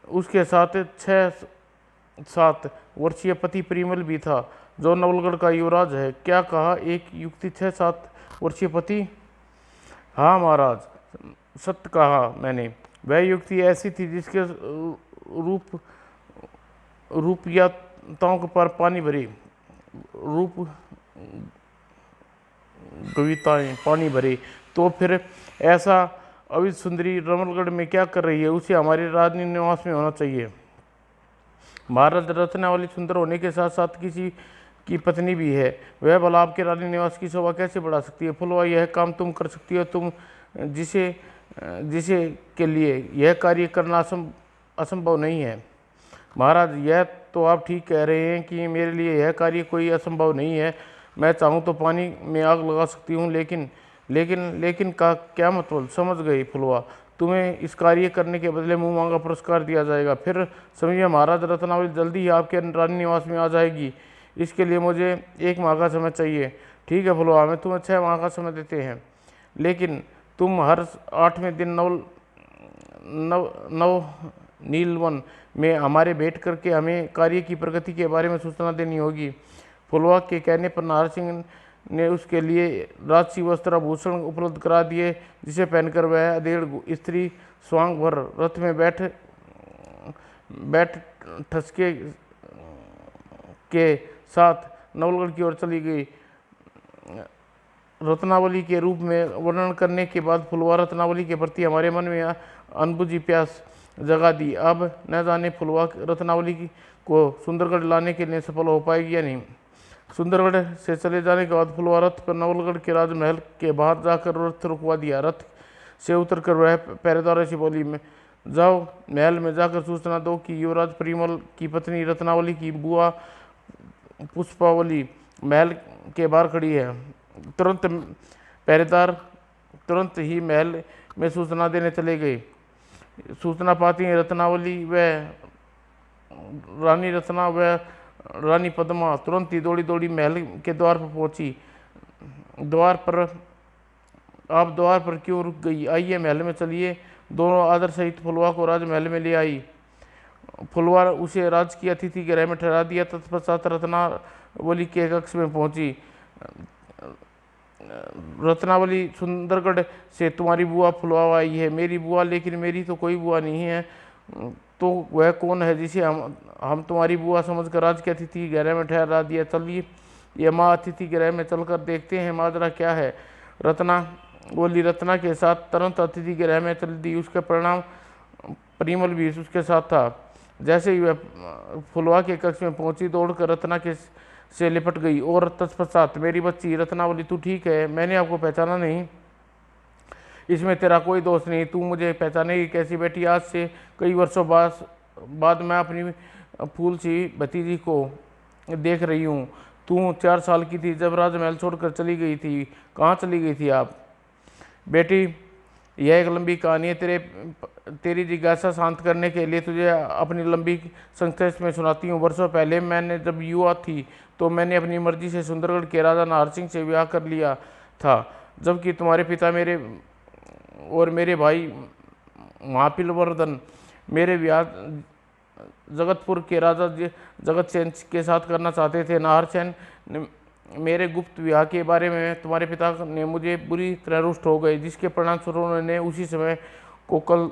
Speaker 1: उसके साथ 6-7 वर्षीय पति परिमल भी था, जो नवलगढ़ का युवराज है। क्या कहा? एक युक्ति 6-7 वर्षीय पति? हाँ महाराज, सत्य कहा मैंने। वह युक्ति ऐसी थी जिसके रूपयाताओं पर पानी भरे, रूप कविताएं पानी भरे। तो फिर ऐसा अविद सुंदरी रमलगढ़ में क्या कर रही है? उसे हमारे राजनी निवास में होना चाहिए। महाराज, रत्नावली सुंदर होने के साथ साथ किसी की पत्नी भी है। वह भला आपके रानी निवास की शोभा कैसे बढ़ा सकती है? फुलवा, यह काम तुम कर सकती हो, तुम जिसे जिसे के लिए यह कार्य करना असंभव नहीं है। महाराज, यह तो आप ठीक कह रहे हैं कि मेरे लिए यह कार्य कोई असंभव नहीं है। मैं चाहूँ तो पानी में आग लगा सकती हूँ। लेकिन का क्या मतलब? समझ गई फुलवा, तुम्हें इस कार्य करने के बदले मुँह मांगा पुरस्कार दिया जाएगा। फिर समझिए महाराज, रत्नावली जल्दी ही आपके रानी निवास में आ जाएगी। इसके लिए मुझे 1 माह का समय चाहिए। ठीक है फुलवा, हमें तुम्हें 6 माह का समय देते हैं, लेकिन तुम हर 8वें दिन नव नीलवन में हमारे भेंट करके हमें कार्य की प्रगति के बारे में सूचना देनी होगी। फुलवा के कहने पर नाहर सिंह ने उसके लिए राजसी वस्त्र आभूषण उपलब्ध करा दिए, जिसे पहनकर वह अधेड़ स्त्री स्वांग भर रथ में बैठ ठसके के साथ नवलगढ़ की ओर चली गई। रत्नावली के रूप में वर्णन करने के बाद फुलवा रत्नावली के प्रति हमारे मन में अनबुझी प्यास जगा दी। अब न जाने फुलवा रत्नावली को सुंदरगढ़ लाने के लिए सफल हो पाएगी या नहीं। सुंदरगढ़ से चले जाने के बाद फुलवा रथ पर नवलगढ़ के राजमहल के बाहर जाकर रथ रुकवा दिया। रथ से उतरकर वह पहरेदारों से बोली, में जाओ महल में जाकर सूचना दो कि युवराज परिमल की पत्नी रत्नावली की बुआ पुष्पावली महल के बाहर खड़ी है। तुरंत पहरेदार तुरंत ही महल में सूचना देने चले गए। सूचना पाती ही रत्नावली व रानी पद्मा तुरंत ही दौड़ी दौड़ी महल के द्वार पर पहुंची। आप द्वार पर क्यों रुक गई? आइए महल में चलिए। दोनों आदर सहित फुलवा को राजमहल में ले आई। फुलवा उसे राजकीय अतिथि गृह में ठहरा दिया। तत्पश्चात रत्नावली के कक्ष में पहुंची। रत्नावली, सुंदरगढ़ से तुम्हारी बुआ फुलवा आई है। मेरी बुआ? लेकिन मेरी तो कोई बुआ नहीं है। तो वह कौन है जिसे हम तुम्हारी बुआ समझकर राजकीय अतिथि गृह में ठहरा दिया? चलिए ये माँ अतिथि गृह में चलकर देखते हैं माजरा क्या है। रत्ना बोली। रत्ना के साथ तुरंत अतिथि गृह में चल दी। उसके परिणाम परिमल भी उसके साथ था। जैसे ही वह फुलवा के कक्ष में पहुंची, दौड़कर रत्ना के से लिपट गई और तत्पश्चात, मेरी बच्ची रत्नावली, तू ठीक है? मैंने आपको पहचाना नहीं। इसमें तेरा कोई दोष नहीं। तू मुझे पहचानेगी कैसी बेटी? आज से कई वर्षों बाद मैं अपनी फूल सी भतीजी को देख रही हूँ। तू 4 साल की थी जब राजमहल छोड़कर चली गई थी। कहाँ चली गई थी आप? बेटी, यह एक लंबी कहानी है। तेरी जिज्ञासा शांत करने के लिए तुझे अपनी लंबी संक्षेप में सुनाती हूँ। वर्षों पहले मैंने जब युवा थी तो मैंने अपनी मर्जी से सुंदरगढ़ के राजा नाहर सिंह से विवाह कर लिया था। जबकि तुम्हारे पिता मेरे भाई महापिलवर्धन मेरे विवाह जगतपुर के राजा जगत सेन के साथ करना चाहते थे। नाहर सेन मेरे गुप्त विवाह के बारे में तुम्हारे पिता ने मुझे बुरी तरह रुष्ट हो गए, जिसके परिणाम स्वरूप उन्होंने उसी समय कोकल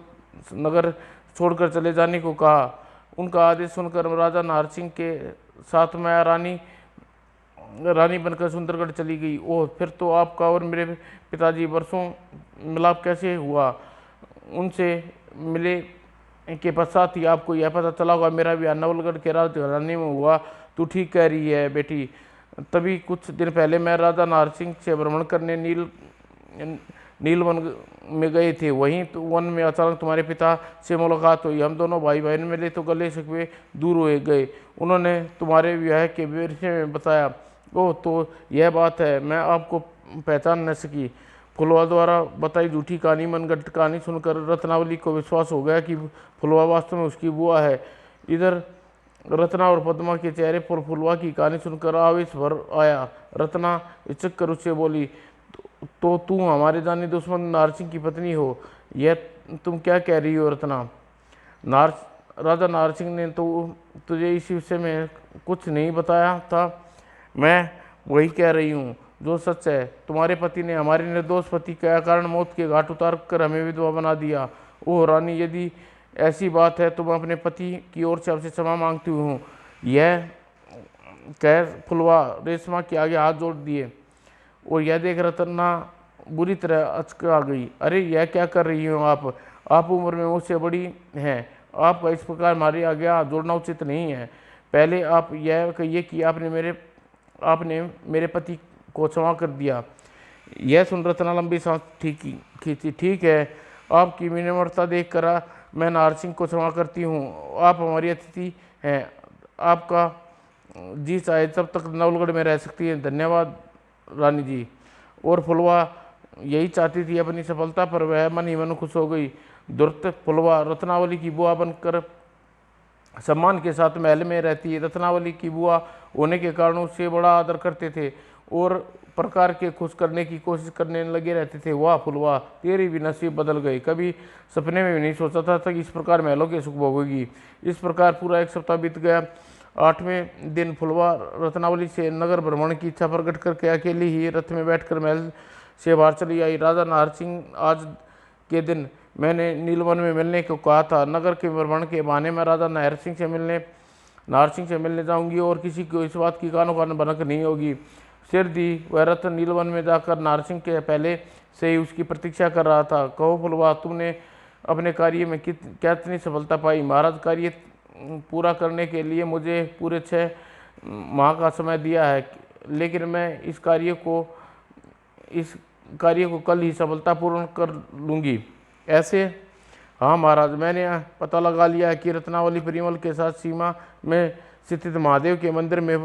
Speaker 1: नगर छोड़कर चले जाने को कहा। उनका आदेश सुनकर राजा नाहर सिंह के साथ मैं रानी बनकर सुंदरगढ़ चली गई। ओह, फिर तो आपका और मेरे पिताजी वर्षों मिलाप कैसे हुआ? उनसे मिले के पश्चात ही आपको यह पता चला होगा मेरा विवाह नवलगढ़ के राजघराने में हुआ। तू ठीक कह रही है बेटी। तभी कुछ दिन पहले मैं राजा नाहर सिंह से भ्रमण करने नीलवन में गए थे। वहीं तो वन में अचानक तुम्हारे पिता से मुलाकात हुई। हम दोनों भाई बहन मिले तो गले शिकवे दूर हुए गए। उन्होंने तुम्हारे विवाह के विषय में बताया। ओह, तो यह बात है। मैं आपको पहचान न सकी। फुलवा द्वारा बताई झूठी कहानी, मनगढ़ंत कहानी सुनकर रत्नावली को विश्वास हो गया कि फुलवा वास्तव में उसकी बुआ है। इधर रत्ना और पद्मा के चेहरे पर फुलवा की कहानी सुनकर आवेश भर आया। रत्ना हिचक कर उससे बोली, तो तू हमारे जानी दुश्मन नाहर सिंह की पत्नी हो? यह तुम क्या कह रही हो रत्ना? राजा नाहर सिंह ने तो तुझे इस विषय में कुछ नहीं बताया था। मैं वही कह रही हूँ जो सच है। तुम्हारे पति ने हमारे निर्दोष पति का कारण मौत के घाट उतार कर हमें विधवा बना दिया। ओह रानी, यदि ऐसी बात है तो मैं अपने पति की ओर से आपसे क्षमा मांगती हूँ। यह कह फुलवा रेशमा के आगे हाथ जोड़ दिए और यह देख रत्ना बुरी तरह अचका गई। अरे, यह क्या कर रही हो आप उम्र में मुझसे बड़ी हैं। आपका इस प्रकार हमारे आगे हाथ जोड़ना उचित नहीं है। पहले आप यह कहिए कि आपने मेरे पति को क्षमा कर दिया। यह सुन रत्ना लंबी सांस खींची। ठीक है, आपकी विनम्रता देखकर मैं नाहर सिंह को क्षमा करती हूँ। आप हमारी अतिथि हैं। आपका जी चाहे तब तक नवलगढ़ में रह सकती हैं। धन्यवाद रानी जी। और फुलवा यही चाहती थी अपनी सफलता पर वह मन ही मन खुश हो गई। दुर्त फुलवा रत्नावली की बुआ बनकर सम्मान के साथ महल में रहती है। रत्नावली की बुआ होने के कारण उससे बड़ा आदर करते थे और प्रकार के खुश करने की कोशिश करने लगे रहते थे। वाह फुलवा, तेरी भी नसीब बदल गई। कभी सपने में भी नहीं सोचा था कि इस प्रकार महलों के सुख भोगेगी। इस प्रकार पूरा 1 सप्ताह बीत गया। 8वें दिन फुलवा रत्नावली से नगर भ्रमण की इच्छा प्रकट करके अकेली ही रथ में बैठकर महल से बाहर चली आई। राजा नाहर सिंह, आज के दिन मैंने नीलवन में मिलने को कहा था। नगर के भ्रमण के बहाने मैं राजा नाहर सिंह से मिलने जाऊंगी और किसी को इस बात की कानो कान भनक नहीं होगी। सिर दी वह रथ नीलवन में जाकर नाहर सिंह के पहले से ही उसकी प्रतीक्षा कर रहा था। कहो फुलवा, तुमने अपने कार्य में कितनी सफलता पाई? महाराज, कार्य पूरा करने के लिए मुझे पूरे 6 माह का समय दिया है, लेकिन मैं इस कार्य को कल ही सफलतापूर्ण कर लूँगी। ऐसे? हाँ महाराज, मैंने पता लगा लिया है कि रत्नावली परिमल के साथ सीमा में स्थित महादेव के मंदिर में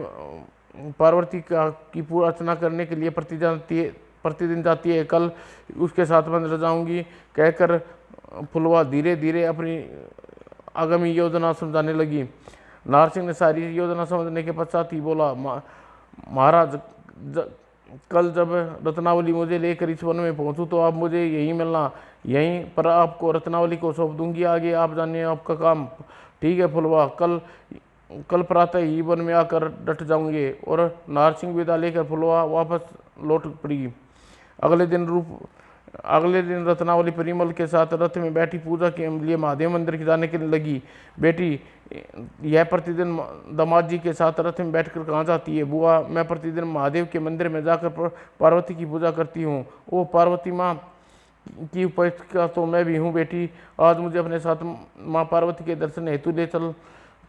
Speaker 1: पार्वती की पूजा अर्चना करने के लिए प्रतिदिन जाती है। कल उसके साथ मंदिर जाऊंगी। कहकर फुलवा धीरे धीरे अपनी आगामी योजना समझाने लगी। नाहर सिंह ने सारी योजना समझने के पश्चात ही बोला, महाराज, कल जब रत्नावली मुझे लेकर इस वन में पहुंचूं तो आप मुझे यहीं मिलना। यहीं पर आपको रत्नावली को सौंप दूंगी। आगे आप जानिए आपका काम। ठीक है फुलवा, कल कल प्रातः ही वन में आकर डट जाऊंगे। और नारसिंह विदा लेकर फुलवा वापस लौट पड़ी। अगले दिन रत्नावली परिमल के साथ रथ में बैठी पूजा के लिए महादेव मंदिर की जाने के लिए लगी। बेटी, यह प्रतिदिन दामाद जी के साथ रथ में बैठकर कहाँ जाती है? बुआ, मैं प्रतिदिन महादेव के मंदिर में जाकर पार्वती की पूजा करती हूँ। ओ पार्वती माँ की उपासिका तो मैं भी हूँ बेटी। आज मुझे अपने साथ माँ पार्वती के दर्शन हेतु ले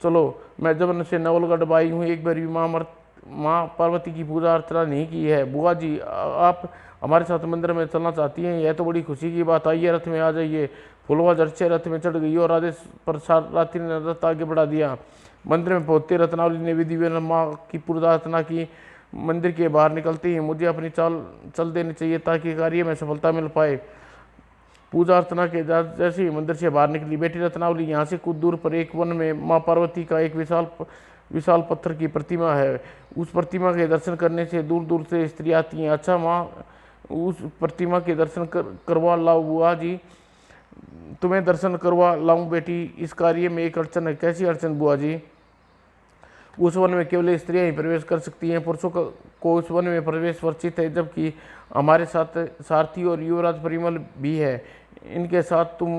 Speaker 1: चलो। मैं जब से नवलगढ़ आई हूँ, एक बार भी माँ पार्वती की पूजा अर्चना नहीं की है। बुआ जी, आप हमारे साथ मंदिर में चलना चाहती हैं? यह तो बड़ी खुशी की बात। आइए, रथ में आ जाइए। फुलवा झट रथ में चढ़ गई और आदेश पर सारथी ने रथ आगे बढ़ा दिया। मंदिर में पहुंचते रत्नावली ने विधि विधान माँ की पूजा अर्चना की। मंदिर के बाहर निकलते ही मुझे अपनी चाल चल देनी चाहिए ताकि कार्य में सफलता मिल पाए। पूजा अर्चना के जैसे ही मंदिर से बाहर निकली बेटी रत्नावली, यहाँ से कुछ दूर पर एक वन में माँ पार्वती का एक विशाल पत्थर की प्रतिमा है। उस प्रतिमा के दर्शन करने से दूर दूर से स्त्री आती हैं। अच्छा माँ, उस प्रतिमा के दर्शन करवा लाओ। बुआ जी, तुम्हें दर्शन करवा लाऊं बेटी। इस कार्य में एक अड़चन है। कैसी अड़चन बुआ जी? उस वन में केवल स्त्रियां ही प्रवेश कर सकती हैं। पुरुषों को उस वन में प्रवेश वर्जित है, जबकि हमारे साथ सारथी और युवराज परिमल भी है। इनके साथ तुम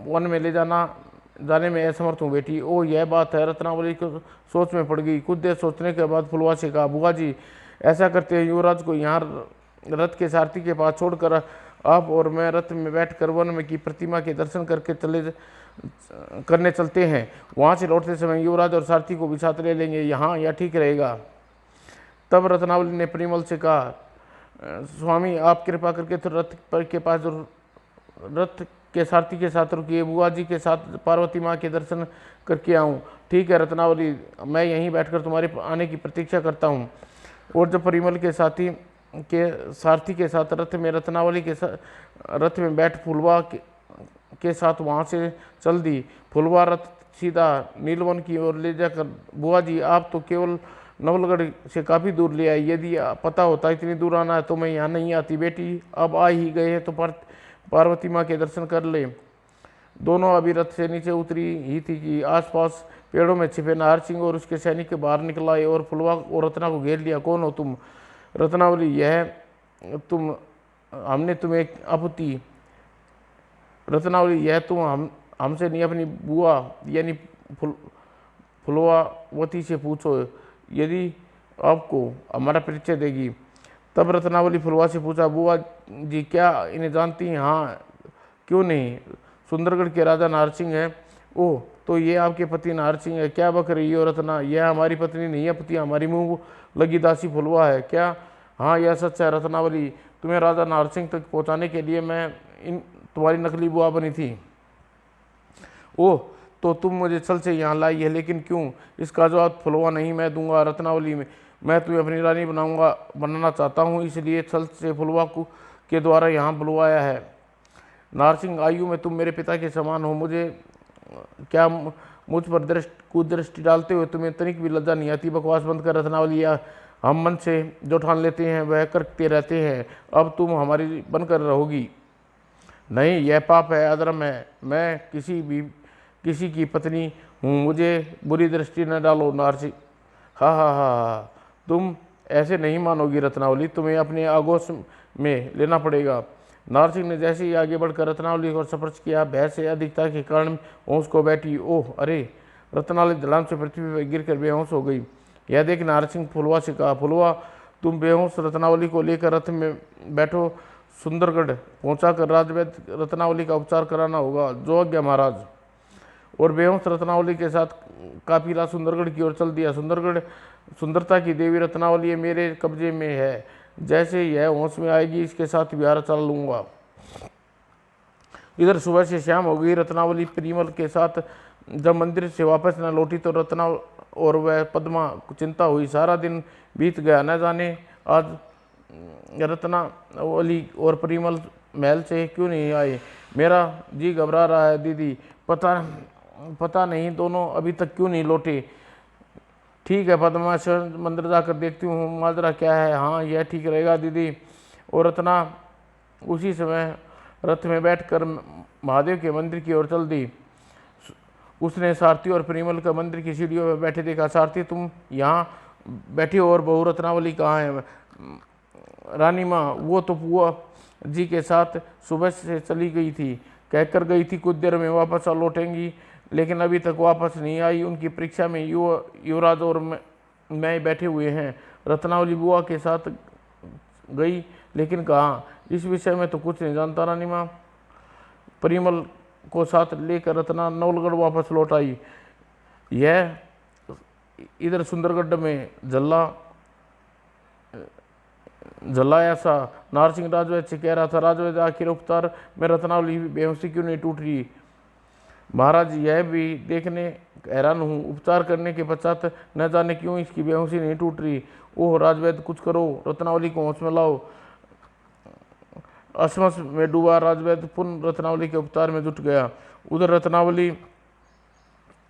Speaker 1: वन में ले जाने में असमर्थ हूँ बेटी। ओ, यह बात है। रत्नावली को सोच में पड़ गई। कुछ देर सोचने के बाद फुलवा से कहा, बुआ जी, ऐसा करते हैं, युवराज को यहाँ रथ के सारथी के पास छोड़कर आप और मैं रथ में बैठकर वन में की प्रतिमा के दर्शन करने चलते हैं। वहाँ से लौटते समय युवराज और सारथी को भी साथ ले लेंगे। यहाँ यह ठीक रहेगा। तब रत्नावली ने परिमल से कहा, स्वामी, आप कृपा करके तो रथ पर के पास रथ के सारथी के साथ रुकिए। बुआ जी के साथ पार्वती माँ के दर्शन करके आऊँ। ठीक है रत्नावली, मैं यहीं बैठकर तुम्हारे आने की प्रतीक्षा करता हूँ। और जब परिमल के सारथी के साथ रथ में रत्नावली के रथ में बैठ फुलवा के साथ वहाँ से चल दी। फुलवा रथ सीधा नीलवन की ओर ले जाकर, बुआ जी, आप तो केवल नवलगढ़ से काफ़ी दूर ले आई। यदि पता होता इतनी दूर आना है तो मैं यहाँ नहीं आती। बेटी, अब आ ही गए हैं तो पार्वती माँ के दर्शन कर ले। दोनों अभी रथ से नीचे उतरी ही थी कि आसपास पेड़ों में छिपे नाहर सिंह और उसके सैनिक बाहर निकल आए और फुलवा और रत्ना को घेर लिया। कौन हो तुम? रत्नावली, हमने तुम्हें आपूर्ति। रत्नावली, यह तुम हमसे नहीं, अपनी बुआ यानी फुलवावती से पूछो, यदि आपको हमारा परिचय देगी। तब रत्नावली फुलवा से पूछा, बुआ जी, क्या इन्हें जानती हैं? हाँ, क्यों नहीं, सुंदरगढ़ के राजा नाहर सिंह है। ओह, तो ये आपके पति नाहर सिंह है? क्या बक रही हो रत्ना? यह हमारी पत्नी नहीं है, पति हमारी मुँह लगी दासी फुलवा है। क्या? हाँ, यह सच है रत्नावली। तुम्हें राजा नाहर सिंह तक पहुँचाने के लिए मैं तुम्हारी नकली बुआ बनी थी। ओह, तो तुम मुझे छल से यहाँ लाई है, लेकिन क्यों? इसका जवाब फुलवा नहीं मैं दूंगा रत्नावली। मैं तुम्हें अपनी रानी बनाना चाहता हूँ, इसलिए छल से फुलवा के द्वारा यहाँ बुलवाया है। नाहर सिंह, आयु में तुम मेरे पिता के समान हो। मुझ पर कुदृष्टि डालते हुए तुम्हें तनिक भी लज्जा नहीं आती? बकवास बंद कर रत्नावली। हम मन से जो ठान लेते हैं वह करते रहते हैं। अब तुम हमारी बनकर रहोगी? नहीं, यह पाप है, अधर्म है। मैं किसी की पत्नी हूँ, मुझे बुरी दृष्टि न डालो नाहर सिंह। हा, तुम ऐसे नहीं मानोगी रत्नावली, तुम्हें अपने आगोश में लेना पड़ेगा। नाहर सिंह ने जैसे ही आगे बढ़कर रत्नावली को स्पर्श किया, भय से अधिकता के कारण होश को बैठी। ओह, अरे! रत्नावली धड़ाम से पृथ्वी पर गिरकर बेहोश हो गई। यह देख नाहर सिंह फुलवा से कहा, फुलवा, तुम बेहोश रत्नावली को लेकर रथ में बैठो। सुंदरगढ़ पहुंचाकर राजवैद्य रत्नावली का उपचार कराना होगा। जो आज्ञा महाराज। और बेहोश रत्नावली के साथ काफिला सुंदरगढ़ की ओर चल दिया। सुंदरता की देवी रत्नावली मेरे कब्जे में है। जैसे यह होश में आएगी, इसके साथ विहार चला लूंगा। इधर सुबह से शाम हो गई। रत्नावली परिमल के साथ जब मंदिर से वापस न लौटी तो रत्ना और वह पद्मा को चिंता हुई। सारा दिन बीत गया, न जाने आज रत्नावली और परिमल महल से क्यों नहीं आए। मेरा जी घबरा रहा है दीदी, पता नहीं दोनों अभी तक क्यों नहीं लौटे। ठीक है पद्मा, मंदिर जाकर देखती हूँ माजरा क्या है। हाँ, यह ठीक रहेगा दीदी। और रत्ना उसी समय रथ में बैठकर महादेव के मंदिर की ओर चल दी। उसने सारथी और परिमल का मंदिर की सीढ़ियों पर बैठे देखा। सारथी, तुम यहाँ बैठी हो और बहू रत्नावली कहाँ है? रानी माँ, वो तो बुआ जी के साथ सुबह से चली गई थी, कहकर गई थी कुछ देर में वापस आ लौटेंगी, लेकिन अभी तक वापस नहीं आई। उनकी परीक्षा में युवराज और मैं बैठे हुए हैं। रत्नावली बुआ के साथ गई, लेकिन कहाँ? इस विषय में तो कुछ नहीं जानता रानी माँ। परिमल को साथ लेकर रत्ना नवलगढ़ वापस लौट आई। यह इधर सुंदरगढ़ में जलाया सा नारसिंह राजवैद्य से कह रहा था। राजवैद्य, आखिर उपचार में रत्नावली बेहोशी क्यों नहीं टूट रही? महाराज, यह भी देखने हैरान हूँ, उपचार करने के पश्चात न जाने क्यों इसकी बेहोशी नहीं टूट रही। ओह राजवैद्य, कुछ करो, रत्नावली को होश में लाओ। असमस में डूबा राजवैद्य पुनः रत्नावली के उपचार में जुट गया।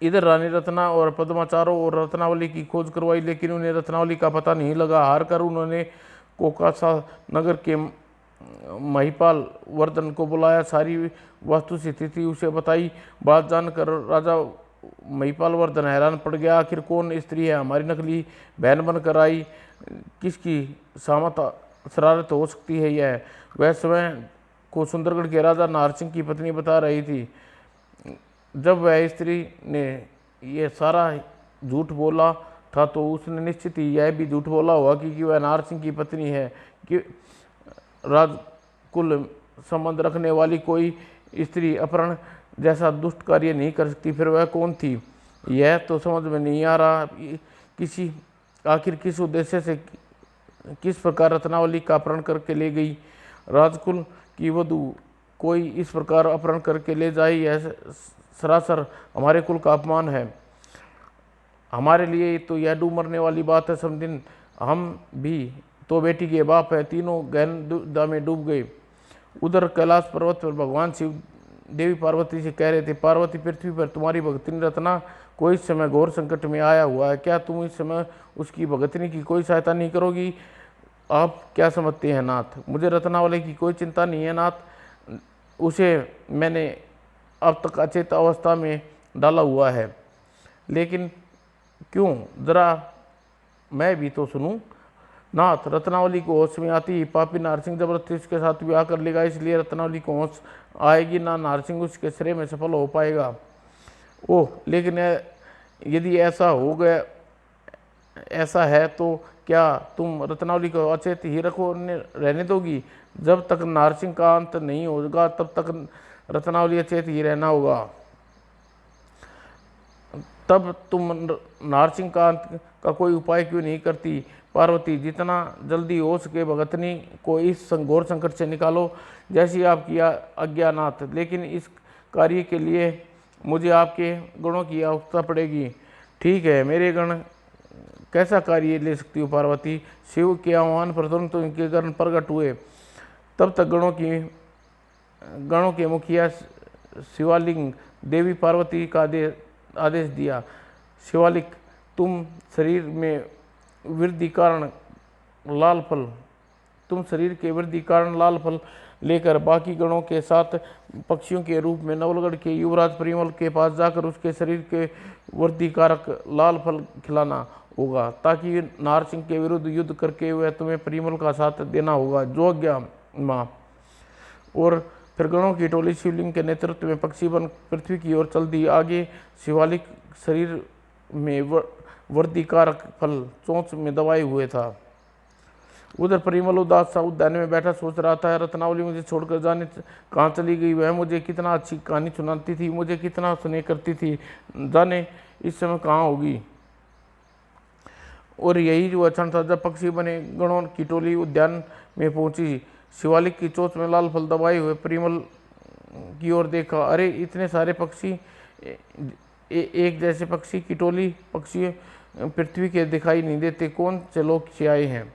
Speaker 1: इधर रानी रत्ना और पद्माचारों और रत्नावली की खोज करवाई, लेकिन उन्हें रत्नावली का पता नहीं लगा। हार कर उन्होंने कोकासा नगर के महिपाल वर्धन को बुलाया। सारी वस्तुस्थिति उसे बताई। बात जानकर राजा महिपाल वर्धन हैरान पड़ गया। आखिर कौन स्त्री है हमारी नकली बहन बनकर आई? किसकी शरारत हो सकती है यह? वह स्वयं को सुंदरगढ़ के राजा नारसिंह की पत्नी बता रही थी। जब वह स्त्री ने यह सारा झूठ बोला था तो उसने निश्चित ही यह भी झूठ बोला होगा क्योंकि वह नारसिंह की पत्नी है। कि राजकुल संबंध रखने वाली कोई स्त्री अपहरण जैसा दुष्ट कार्य नहीं कर सकती। फिर वह कौन थी? यह तो समझ में नहीं आ रहा। आखिर किस उद्देश्य से, किस प्रकार रत्नावली का अपहरण करके ले गई? राजकुल की वधू कोई इस प्रकार अपहरण करके ले जाए, यह सरासर हमारे कुल का अपमान है। हमारे लिए तो यह डूब मरने वाली बात है। समदिन हम भी तो बेटी के बाप है। तीनों गहन दुविधा में डूब गए। उधर कैलाश पर्वत पर भगवान शिव देवी पार्वती से कह रहे थे, पार्वती, पृथ्वी पर तुम्हारी भगतिनी रत्ना को इस समय घोर संकट में आया हुआ है। क्या तुम इस समय उसकी भगतिनी की कोई सहायता नहीं करोगी? आप क्या समझते हैं नाथ? मुझे रत्नावली की कोई चिंता नहीं है नाथ। उसे मैंने अब तक अचेत अवस्था में डाला हुआ है। लेकिन क्यों? जरा मैं भी तो सुनूं। नाथ, रत्नावली को होश में आती ही पापी नारसिंह जबरदस्ती उसके साथ विवाह कर लेगा, इसलिए रत्नावली को होश आएगी ना नारसिंह उसके श्रेय में सफल हो पाएगा। ओह, लेकिन यदि ऐसा है तो क्या तुम रत्नावली को अचेत ही रहने दोगी? जब तक नारसिंह का अंत नहीं होगा तब तक रत्नावली अचेत ही रहना होगा। तब तुम नारसिंह का अंत का कोई उपाय क्यों नहीं करती? पार्वती, जितना जल्दी हो सके भगतनी को इस घोर संकट से निकालो, जैसी आपकी आज्ञा नाथ। लेकिन इस कार्य के लिए मुझे आपके गुणों की आवश्यकता पड़ेगी। ठीक है, मेरे गण कैसा कार्य ले सकती हो पार्वती? शिव के आह्वान पर तुरंत उनके गण प्रकट हुए। तब तक गणों के मुखिया शिवालिंग देवी पार्वती का आदेश दिया। शिवालिक, तुम शरीर के वृद्धि कारण लाल फल लेकर बाकी गणों के साथ पक्षियों के रूप में नवलगढ़ के युवराज परिमल के पास जाकर उसके शरीर के वृद्धि कारक लाल फल खिलाना होगा, ताकि नारसिंह के विरुद्ध युद्ध करके वह तुम्हें परिमल का साथ देना होगा। जो आज्ञा माँ। और फिर गणों की टोली शिवलिंग के नेतृत्व में पक्षी बन पृथ्वी की ओर चल दी। आगे शिवालिक शरीर में वृद्धि कारक फल चोंच में दबाए हुए था। उधर परिमल उदास सा उद्यान में बैठा सोच रहा था, रत्नावली मुझे छोड़कर जाने कहाँ चली गई? वह मुझे कितना अच्छी कहानी सुनाती थी, मुझे कितना सुने करती थी, जाने इस समय कहाँ होगी? और यही जो क्षण था जब पक्षी बने गणों की टोली उद्यान में पहुंची। शिवालिक की चोंच में लाल फल दबाए हुए परिमल की ओर देखा। अरे, इतने सारे पक्षी, एक जैसे पक्षी की टोली। पक्षी पृथ्वी के दिखाई नहीं देते, कौन से लोग से आए हैं?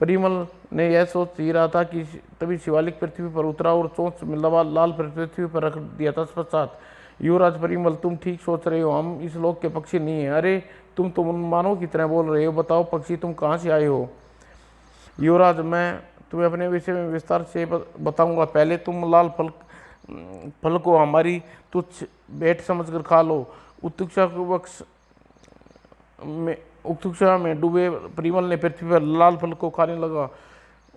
Speaker 1: परिमल ने यह सोच ही रहा था कि तभी शिवालिक पृथ्वी पर उतरा और चोंच में लबा लाल पृथ्वी पर रख दिया। तत्पश्चात, युवराज परिमल, तुम ठीक सोच रहे हो, हम इस लोक के पक्षी नहीं हैं। अरे, तुम तो मानव की तरह बोल रहे हो। बताओ पक्षी, तुम कहाँ से आए हो? युवराज, मैं तुम्हें अपने विषय में विस्तार से बताऊंगा। पहले तुम लाल फल फल को हमारी तुच्छ भेंट समझकर खा लो। उत्सुकता वक्ष में उत्सुकता में डूबे परिमल ने पृथ्वी पर लाल फल को खाने लगा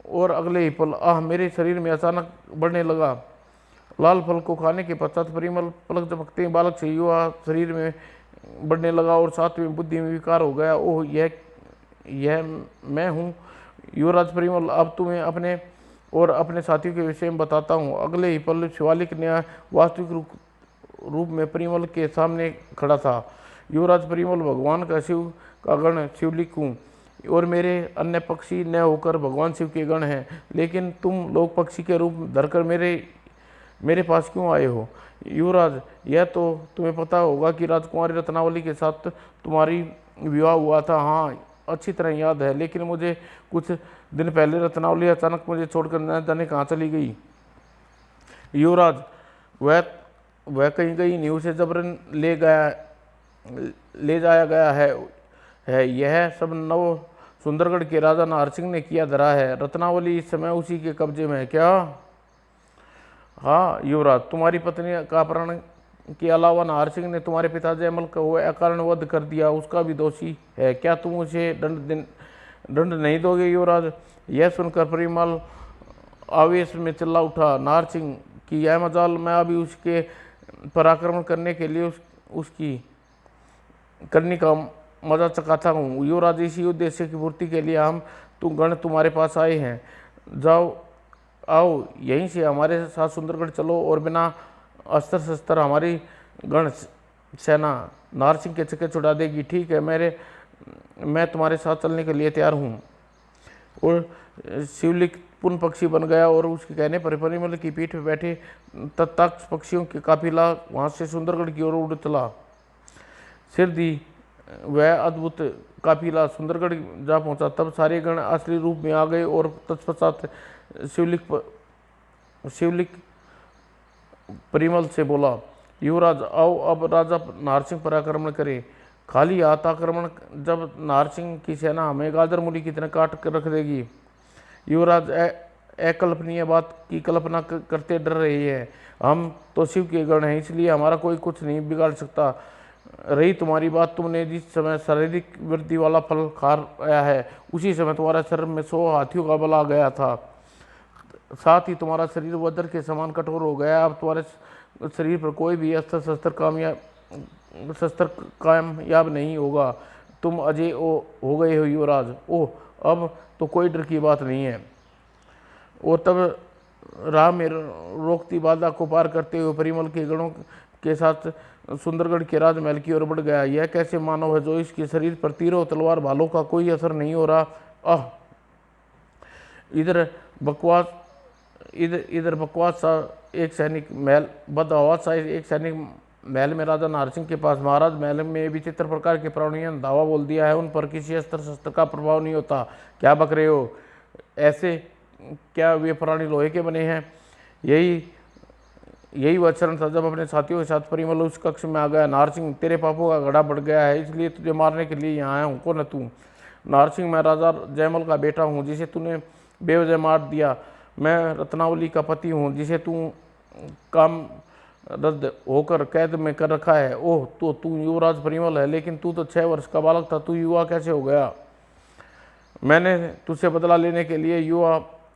Speaker 1: और अगले ही पल आह मेरे शरीर में अचानक बढ़ने लगा। लाल फल को खाने के पश्चात परिमल पलक झपकते ही बालक से युवा शरीर में बढ़ने लगा और साथ में बुद्धि में विकार हो गया। ओह यह मैं हूँ युवराज परिमल, अब तुम्हें अपने और अपने साथियों के विषय में बताता हूँ। अगले ही पल शिवालिक ने वास्तविक रूप में परिमल के सामने खड़ा था। युवराज परिमल, भगवान का शिव का गण शिवलिक हूँ और मेरे अन्य पक्षी न होकर भगवान शिव के गण हैं, लेकिन तुम लोग पक्षी के रूप धरकर मेरे पास क्यों आए हो? युवराज, यह तो तुम्हें पता होगा कि राजकुमारी रत्नावली के साथ तुम्हारी विवाह हुआ था। हाँ, अच्छी तरह याद है, लेकिन मुझे कुछ दिन पहले रत्नावली अचानक मुझे छोड़कर न जाने कहाँ चली गई। युवराज, वह कहीं गई नहीं, उसे जबरन ले जाया गया है। यह सब नव सुंदरगढ़ के राजा नाहर सिंह ने किया धरा है। रत्नावली इस समय उसी के कब्जे में है। क्या? हाँ युवराज, तुम्हारी पत्नी का अपहरण के अलावा नाहर सिंह ने तुम्हारे पिता जयमल को अकारण वध कर दिया, उसका भी दोषी है। क्या तुम उसे दंड नहीं दोगे? युवराज, यह सुनकर परिमल आवेश में चिल्ला उठा, नाहर सिंह की यह मजाल, मैं अभी उसके पर आक्रमण करने के लिए उसकी करने का मजा चखाता हूँ। युवराज, इसी उद्देश्य की पूर्ति के लिए हम गण तुम्हारे पास आए हैं। आओ यहीं से हमारे साथ सुंदरगढ़ चलो और बिना अस्त्र शस्त्र हमारी गण सेना नाहर सिंह के चक्के छुड़ा देगी। ठीक है, मैं तुम्हारे साथ चलने के लिए तैयार हूँ। और शिवलिक पुन पक्षी बन गया और उसके कहने पर परिमल की पीठ पर बैठे तत्ताक्ष पक्षियों के काफिला वहाँ से सुंदरगढ़ की ओर उड़ चला। सिर दी वह अद्भुत काफिला सुंदरगढ़ जा पहुंचा। तब सारे गण असली रूप में आ गए और तत्पश्चात शिवलिक परिमल से बोला, युवराज आओ, अब राजा नाहर सिंह पर आक्रमण करे। खाली हाथ आक्रमण, जब नाहर सिंह की सेना हमें गाजर मूली की तरह काट कर रख देगी। युवराज, अकल्पनीय बात की कल्पना करते डर रही है। हम तो शिव के गण हैं, इसलिए हमारा कोई कुछ नहीं बिगाड़ सकता। रही तुम्हारी बात, तुमने जिस समय शारीरिक वृद्धि वाला फल खाया है, उसी समय तुम्हारा शरीर में 100 हाथियों का बल आ गया था। साथ ही तुम्हारा शरीर वज्र के समान कठोर हो गया। अब तुम्हारे शरीर पर कोई भी अस्त्र शस्त्र कामयाब नहीं होगा। तुम अजय हो गए हो युवराज। ओह, अब तो कोई डर की बात नहीं है। और तब राह में रोकती बाधा को पार करते हुए परिमल के गणों के साथ सुंदरगढ़ के राजमहल की ओर बढ़ गया। यह कैसे मानव है जो इसके शरीर पर तीरों तलवार भालों का कोई असर नहीं हो रहा? इधर बकवास सा एक सैनिक महल बदहवास सा एक सैनिक महल में राजा नाहर सिंह के पास। महाराज, महल में विचित्र प्रकार के प्राणियों ने धावा बोल दिया है, उन पर किसी अस्त्र शस्त्र का प्रभाव नहीं होता। क्या बक रहे हो? ऐसे क्या वे प्राणी लोहे के बने हैं? यही वह क्षण था जब अपने साथियों के साथ परिमल उस कक्ष में आ गया। नाहर सिंह, तेरे पापों का घड़ा बढ़ गया है, इसलिए तुझे मारने के लिए यहाँ आया हूँ। कौन है तू? नाहर सिंह, मैं राजा जयमल का बेटा हूँ, जिसे तूने बेवजह मार दिया। मैं रत्नावली का पति हूँ, जिसे तू काम रद्द होकर कैद में कर रखा है। ओह, तो तू युवराज परिमल है, लेकिन तू तो 6 वर्ष का बालक था, तू युवा कैसे हो गया? मैंने तुझसे बदला लेने के लिए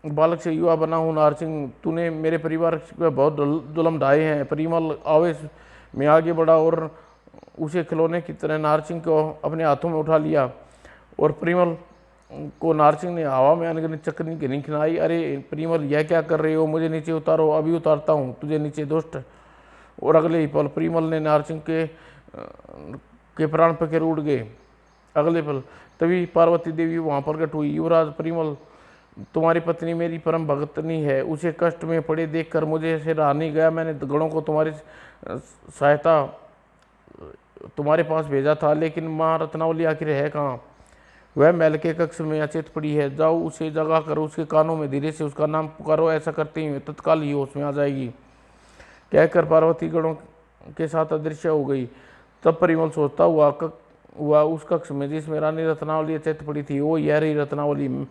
Speaker 1: बालक से युवा बना हूँ। नाहर सिंह, तूने मेरे परिवार पर बहुत जुल्म ढाए हैं। परिमल आवेश में आगे बढ़ा और उसे खिलौने की तरह नाहर सिंह को अपने हाथों में उठा लिया। और परिमल को नाहर सिंह ने हवा में अनगिनत चक्करें खिलाई। अरे परिमल, यह क्या कर रहे हो? मुझे नीचे उतारो, अभी उतारता हूँ तुझे नीचे, दुष्ट। और अगले ही पल परिमल ने नाहर सिंह के प्राण पखेरु उड़ गए। अगले पल तभी पार्वती देवी वहाँ प्रकट हुई। युवराज परिमल, तुम्हारी पत्नी मेरी परम भगतनी है, उसे कष्ट में पड़े देखकर मुझे से रहा नहीं गया। मैंने गणों को तुम्हारी सहायता तुम्हारे पास भेजा था, लेकिन माँ रत्नावली आखिर है कहाँ? वह महल के कक्ष में अचेत पड़ी है। जाओ, उसे जगा कर उसके कानों में धीरे से उसका नाम पुकारो। ऐसा करते ही तत्काल ही होश में आ जाएगी। कहकर पार्वती गणों के साथ अदृश्य हो गई। तब परिमल सोचता हुआ उस कक्ष में जिसमें रानी रत्नावली अचेत पड़ी थी, वो यह रही रत्नावली।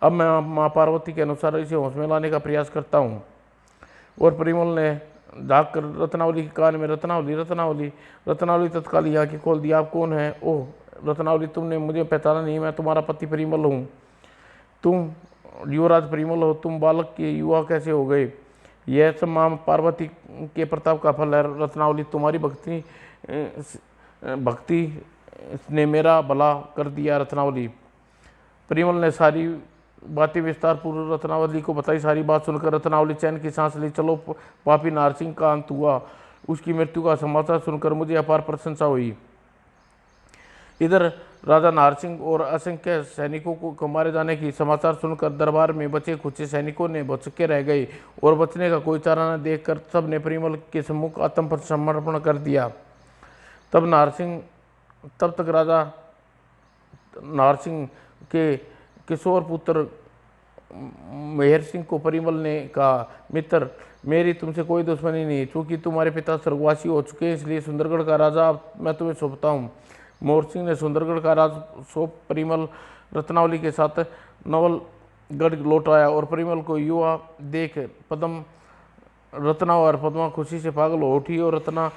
Speaker 1: अब मैं माँ पार्वती के अनुसार इसे होश में लाने का प्रयास करता हूँ। और परिमल ने झाँक कर रत्नावली के कान में, रत्नावली रत्नावली। रत्नावली तत्काल यहाँ की खोल दिया, आप कौन है? ओह रत्नावली, तुमने मुझे पहचाना नहीं, मैं तुम्हारा पति परिमल हूँ। तुम युवराज परिमल हो, तुम बालक के युवा कैसे हो गए? यह सब मां पार्वती के प्रताप का फल है रत्नावली। तुम्हारी भक्ति ने मेरा भला कर दिया रत्नावली। परिमल ने सारी बातें विस्तार पूर्वक रत्नावली को बताई। सारी बात सुनकर रत्नावली चैन की सांस ली। चलो, पापी नारसिंह का अंत हुआ। उसकी मृत्यु का समाचार सुनकर मुझे अपार प्रशंसा हुई। इधर राजा नारसिंह और असंख्य सैनिकों को मारे जाने की समाचार सुनकर दरबार में बचे खुचे सैनिकों ने भौचक्के रह गए और बचने का कोई चारा न देखकर सब ने परिमल के सम्मुख आत्मसमर्पण कर दिया। तब तक राजा नारसिंह के किशोर पुत्र मेहर सिंह को परिमल ने कहा, मित्र, मेरी तुमसे कोई दुश्मनी नहीं, चूंकि तुम्हारे पिता स्वर्गवासी हो चुके हैं, इसलिए सुंदरगढ़ का राजा मैं तुम्हें सौंपता हूँ। मोहर सिंह ने सुंदरगढ़ का राज सौंप परिमल रत्नावली के साथ नवलगढ़ लौट आया और परिमल को युवा देख रत्ना और पद्मा खुशी से पागल हो उठी और रत्ना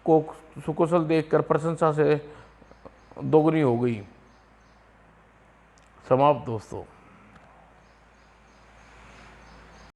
Speaker 1: को सुकुशल देखकर प्रशंसा से दोगुनी हो गई। समाप्त दोस्तों।